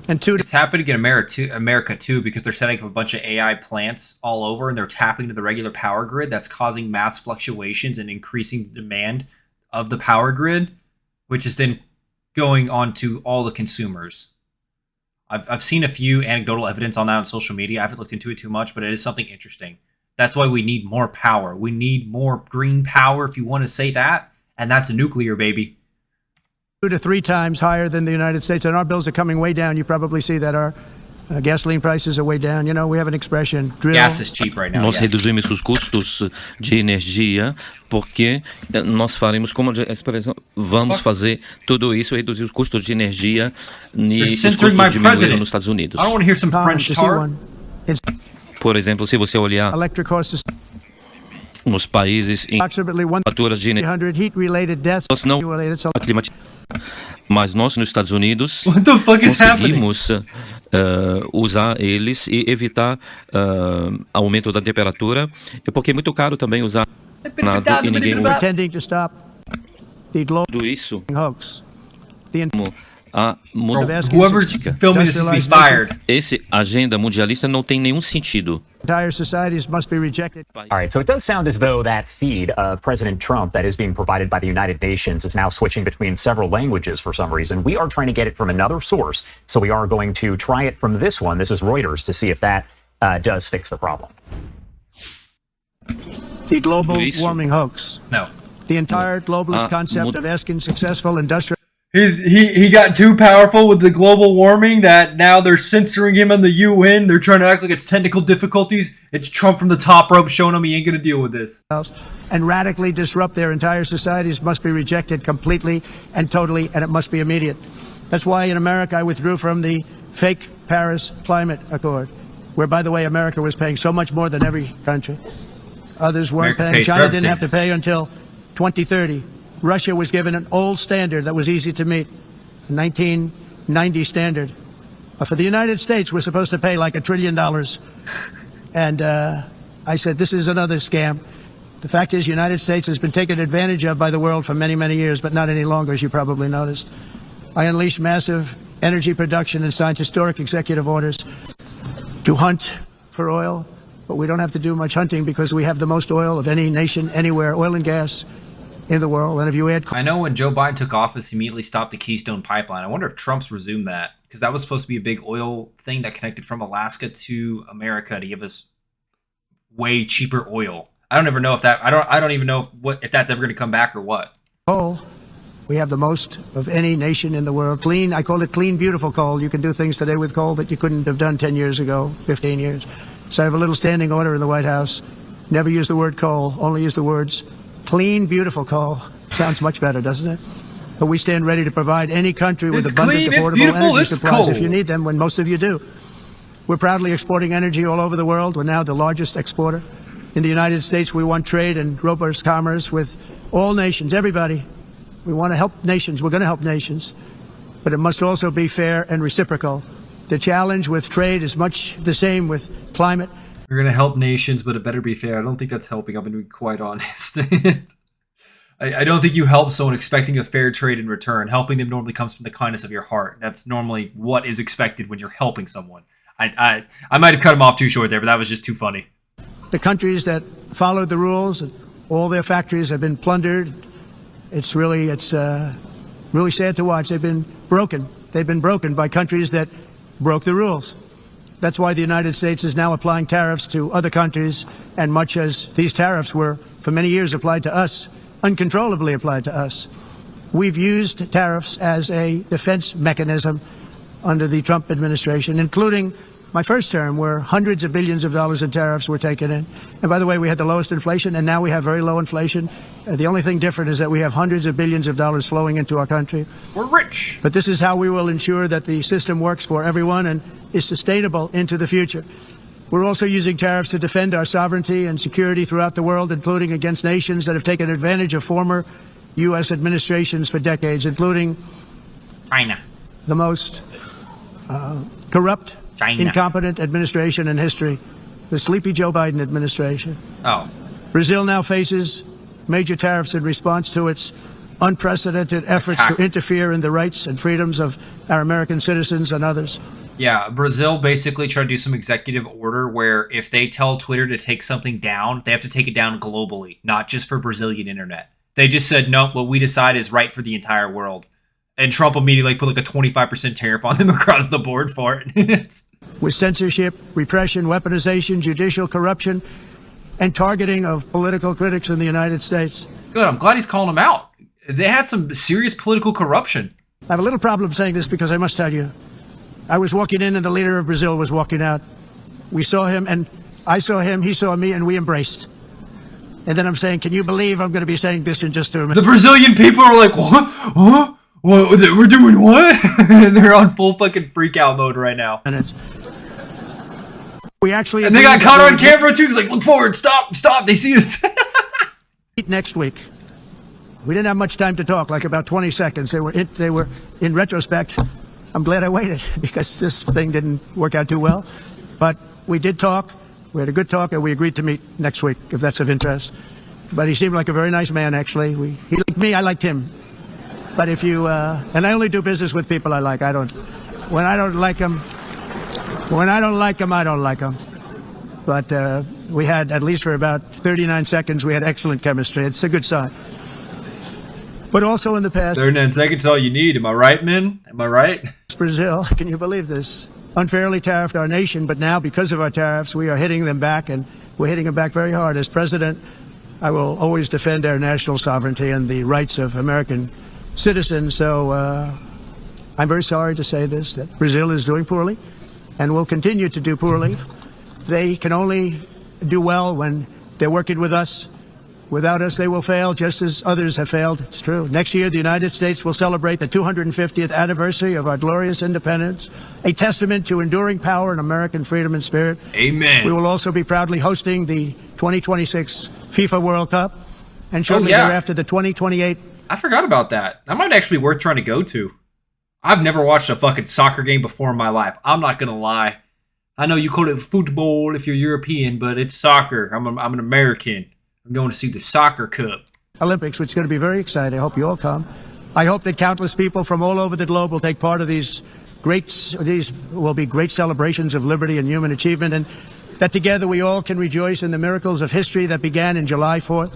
And It's happening in America too, because they're setting up a bunch of AI plants all over, and they're tapping to the regular power grid. That's causing mass fluctuations and increasing the demand of the power grid, which is then going on to all the consumers. I've seen a few anecdotal evidence on that on social media. I haven't looked into it too much, but it is something interesting. That's why we need more power. We need more green power, if you want to say that, and that's nuclear, baby. 2 to 3 times higher than the United States, and our bills are coming way down. You probably see that our gasoline prices are way down. You know, we have an expression, drill. Gas is cheap right now. Nós reduzimos os custos de energia porque nós faremos como vamos fazer tudo isso, reduzir os custos de energia e os custos diminuíram nos Estados Unidos. I don't want to hear some French tar. Por exemplo, se você olhar Electric costs nos países em approximately faturas de energia, 100 heat-related deaths. nós não mas nós nos Estados Unidos What the fuck is happening? conseguimos usar eles e evitar aumento da temperatura, porque é muito caro também usar nada e ninguém usa Pretending to stop the global tudo isso. hoax. The A Whoever's filming this needs to be fired. Esse agenda mundialista não tem nenhum sentido. entire societies must be rejected. All right, so it does sound as though that feed of President Trump that is being provided by the United Nations is now switching between several languages for some reason. We are trying to get it from another source, so we are going to try it from this one. This is Reuters, to see if that does fix the problem. The global warming hoax. No. The entire globalist concept of asking successful industrial He got too powerful with the global warming that now they're censoring him on the UN. They're trying to act like it's technical difficulties. It's Trump from the top rope showing him he ain't going to deal with this. and radically disrupt their entire societies must be rejected completely and totally, and it must be immediate. That's why in America I withdrew from the fake Paris Climate Accord, where, by the way, America was paying so much more than every country. Others weren't America paying. pays for China didn't everything. have to pay until 2030. Russia was given an old standard that was easy to meet, a 1990 standard. For the United States, we're supposed to pay like $1 trillion. And I said, this is another scam. The fact is, the United States has been taken advantage of by the world for many, many years, but not any longer, as you probably noticed. I unleashed massive energy production and signed historic executive orders to hunt for oil, but we don't have to do much hunting because we have the most oil of any nation anywhere. Oil and gas in the world. And if you add... I know when Joe Biden took office, he immediately stopped the Keystone Pipeline. I wonder if Trump's resumed that, because that was supposed to be a big oil thing that connected from Alaska to America to give us way cheaper oil. I don't ever know if that... I don't even know if that's ever going to come back or what. Coal. We have the most of any nation in the world. Clean, I call it clean, beautiful coal. You can do things today with coal that you couldn't have done 10 years ago, 15 years. So I have a little standing order in the White House. Never use the word coal, only use the words clean, beautiful coal. Sounds much better, doesn't it? But we stand ready to provide any country with abundant, affordable energy supplies if you need them, when most of you do. We're proudly exporting energy all over the world. We're now the largest exporter. In the United States, we want trade and robust commerce with all nations, everybody. We want to help nations. We're going to help nations. But it must also be fair and reciprocal. The challenge with trade is much the same with climate. We're going to help nations, but it better be fair. I don't think that's helping. I'm going to be quite honest. I don't think you help someone expecting a fair trade in return. Helping them normally comes from the kindness of your heart. That's normally what is expected when you're helping someone. I might have cut him off too short there, but that was just too funny. The countries that followed the rules, all their factories have been plundered. It's really sad to watch. They've been broken. They've been broken by countries that broke the rules. That's why the United States is now applying tariffs to other countries, and much as these tariffs were for many years applied to us, uncontrollably applied to us. We've used tariffs as a defense mechanism under the Trump administration, including my first term, where hundreds of billions of dollars in tariffs were taken in. And by the way, we had the lowest inflation, and now we have very low inflation. The only thing different is that we have hundreds of billions of dollars flowing into our country. We're rich. But this is how we will ensure that the system works for everyone and is sustainable into the future. We're also using tariffs to defend our sovereignty and security throughout the world, including against nations that have taken advantage of former U.S. administrations for decades, including China, the most corrupt, incompetent administration in history, the sleepy Joe Biden administration. Oh. Brazil now faces major tariffs in response to its unprecedented efforts to interfere in the rights and freedoms of our American citizens and others. Yeah, Brazil basically tried to do some executive order where if they tell Twitter to take something down, they have to take it down globally, not just for Brazilian internet. They just said, nope, what we decide is right for the entire world. And Trump immediately put like a 25% tariff on them across the board for it. With censorship, repression, weaponization, judicial corruption, and targeting of political critics in the United States. Good, I'm glad he's calling them out. They had some serious political corruption. I have a little problem saying this because I must tell you, I was walking in and the leader of Brazil was walking out. We saw him and I saw him, he saw me, and we embraced. And then I'm saying, can you believe I'm going to be saying this in just 2 minutes? The Brazilian people are like, what? Huh? What? We're doing what? And they're on full fucking freak out mode right now. We actually... And they got caught on camera too. They're like, look forward, stop, they see us. Next week. We didn't have much time to talk, like about 20 seconds. They were in retrospect, I'm glad I waited because this thing didn't work out too well. But we did talk. We had a good talk, and we agreed to meet next week, if that's of interest. But he seemed like a very nice man, actually. He liked me, I liked him. But if you, and I only do business with people I like. When I don't like them, I don't like them. But we had, at least for about 39 seconds, we had excellent chemistry. It's a good sign. But also in the past... 39 seconds all you need. Am I right, men? Am I right? Brazil, can you believe this? Unfairly tariffed our nation, but now because of our tariffs, we are hitting them back, and we're hitting them back very hard. As president, I will always defend our national sovereignty and the rights of American citizens. So I'm very sorry to say this, that Brazil is doing poorly and will continue to do poorly. They can only do well when they're working with us. Without us, they will fail, just as others have failed. It's true. Next year, the United States will celebrate the 250th anniversary of our glorious independence, a testament to enduring power and American freedom and spirit. Amen. We will also be proudly hosting the 2026 FIFA World Cup, and shortly thereafter, the 2028. I forgot about that. That might actually be worth trying to go to. I've never watched a fucking soccer game before in my life. I'm not going to lie. I know you call it football if you're European, but it's soccer. I'm an American. I'm going to see the soccer cup. Olympics, which is going to be very exciting. I hope you all come. I hope that countless people from all over the globe will take part of these will be great celebrations of liberty and human achievement, and that together we all can rejoice in the miracles of history that began in July 4th.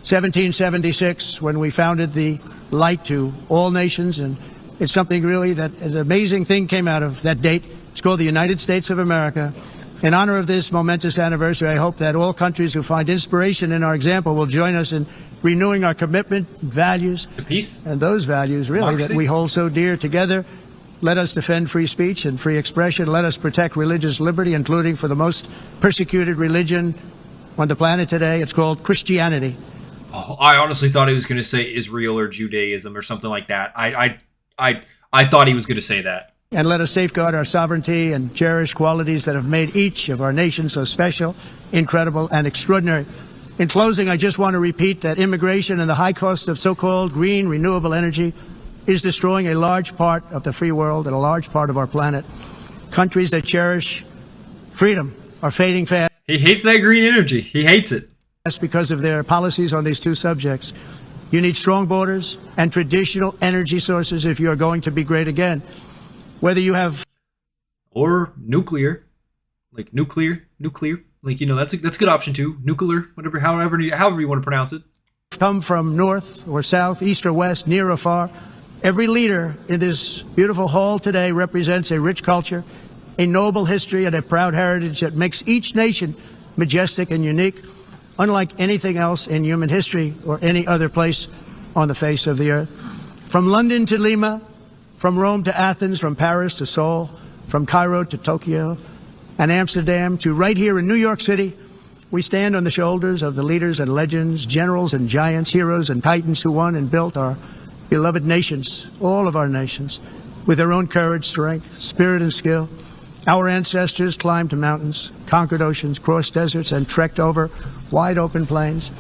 1776, when we founded the light to all nations, and it's something really that an amazing thing came out of that date. It's called the United States of America. In honor of this momentous anniversary, I hope that all countries who find inspiration in our example will join us in renewing our commitment, values, to peace, and those values really democracy, that we hold so dear. Together, let us defend free speech and free expression. Let us protect religious liberty, including for the most persecuted religion on the planet today. It's called Christianity. Oh, I honestly thought he was going to say Israel or Judaism or something like that. I thought he was going to say that. And let us safeguard our sovereignty and cherish qualities that have made each of our nations so special, incredible, and extraordinary. In closing, I just want to repeat that immigration and the high cost of so-called green renewable energy is destroying a large part of the free world and a large part of our planet. Countries that cherish freedom are fading fast. He hates that green energy. He hates it. That's because of their policies on these two subjects. You need strong borders and traditional energy sources if you are going to be great again. Whether you have... Or nuclear. Like nuclear. Like, you know, that's a good option too. Nuclear, whatever, however you want to pronounce it. Come from north or south, east or west, near or far. Every leader in this beautiful hall today represents a rich culture, a noble history, and a proud heritage that makes each nation majestic and unique, unlike anything else in human history or any other place on the face of the earth. From London to Lima, from Rome to Athens, from Paris to Seoul, from Cairo to Tokyo and Amsterdam to right here in New York City, we stand on the shoulders of the leaders and legends, generals and giants, heroes and titans who won and built our beloved nations, all of our nations, with their own courage, strength, spirit, and skill. Our ancestors climbed mountains, conquered oceans, crossed deserts, and trekked over wide open plains.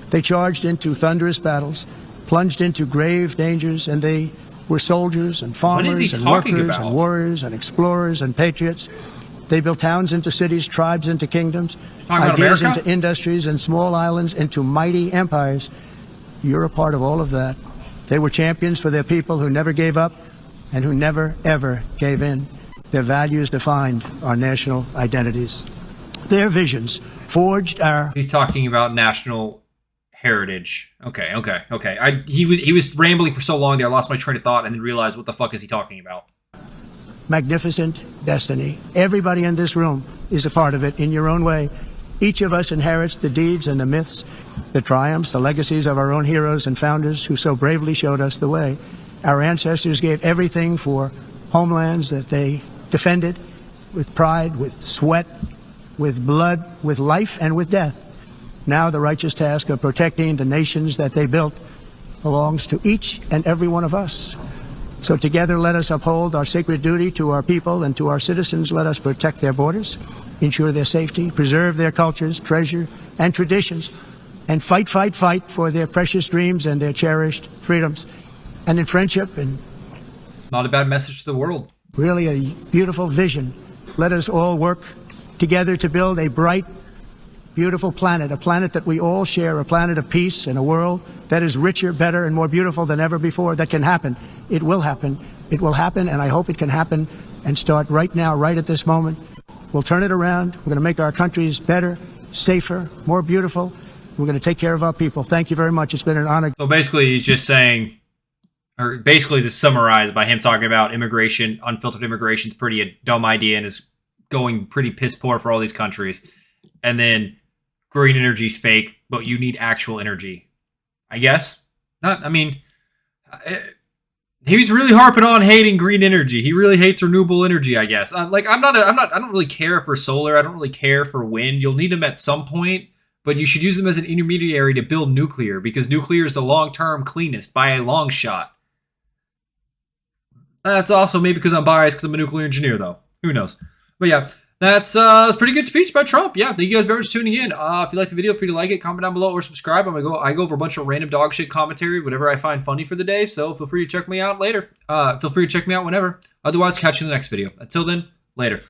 They charged into thunderous battles, plunged into grave dangers, and they were soldiers and farmers and workers and warriors and explorers and patriots. They built towns into cities, tribes into kingdoms, ideas into industries, and small islands into mighty empires. You're a part of all of that. They were champions for their people who never gave up and who never, ever gave in. Their values defined our national identities. Their visions forged our... He's talking about national heritage. Okay. He was rambling for so long there, I lost my train of thought and then realized what the fuck is he talking about. Magnificent destiny. Everybody in this room is a part of it in your own way. Each of us inherits the deeds and the myths, the triumphs, the legacies of our own heroes and founders who so bravely showed us the way. Our ancestors gave everything for homelands that they defended with pride, with sweat, with blood, with life, and with death. Now the righteous task of protecting the nations that they built belongs to each and every one of us. So together let us uphold our sacred duty to our people and to our citizens. Let us protect their borders, ensure their safety, preserve their cultures, treasure, and traditions, and fight for their precious dreams and their cherished freedoms. And in friendship and... Not a bad message to the world. Really a beautiful vision. Let us all work together to build a bright, beautiful planet, a planet that we all share, a planet of peace and a world that is richer, better, and more beautiful than ever before. That can happen. It will happen. It will happen, and I hope it can happen and start right now, right at this moment. We'll turn it around. We're going to make our countries better, safer, more beautiful. We're going to take care of our people. Thank you very much. It's been an honor. So basically, he's just saying, or basically to summarize by him talking about immigration, unfiltered immigration is pretty a dumb idea and is going pretty piss poor for all these countries. And then green energy is fake, but you need actual energy. I guess. He was really harping on hating green energy. He really hates renewable energy, I guess. I don't really care for solar. I don't really care for wind. You'll need them at some point, but you should use them as an intermediary to build nuclear because nuclear is the long-term cleanest by a long shot. That's also maybe because I'm biased because I'm a nuclear engineer, though. Who knows? But yeah, that's a pretty good speech by Trump. Yeah, thank you guys very much for tuning in. If you liked the video, feel free to like it, comment down below, or subscribe. I go over a bunch of random dog shit commentary, whatever I find funny for the day. So feel free to check me out later. Feel free to check me out whenever. Otherwise, catch you in the next video. Until then, later.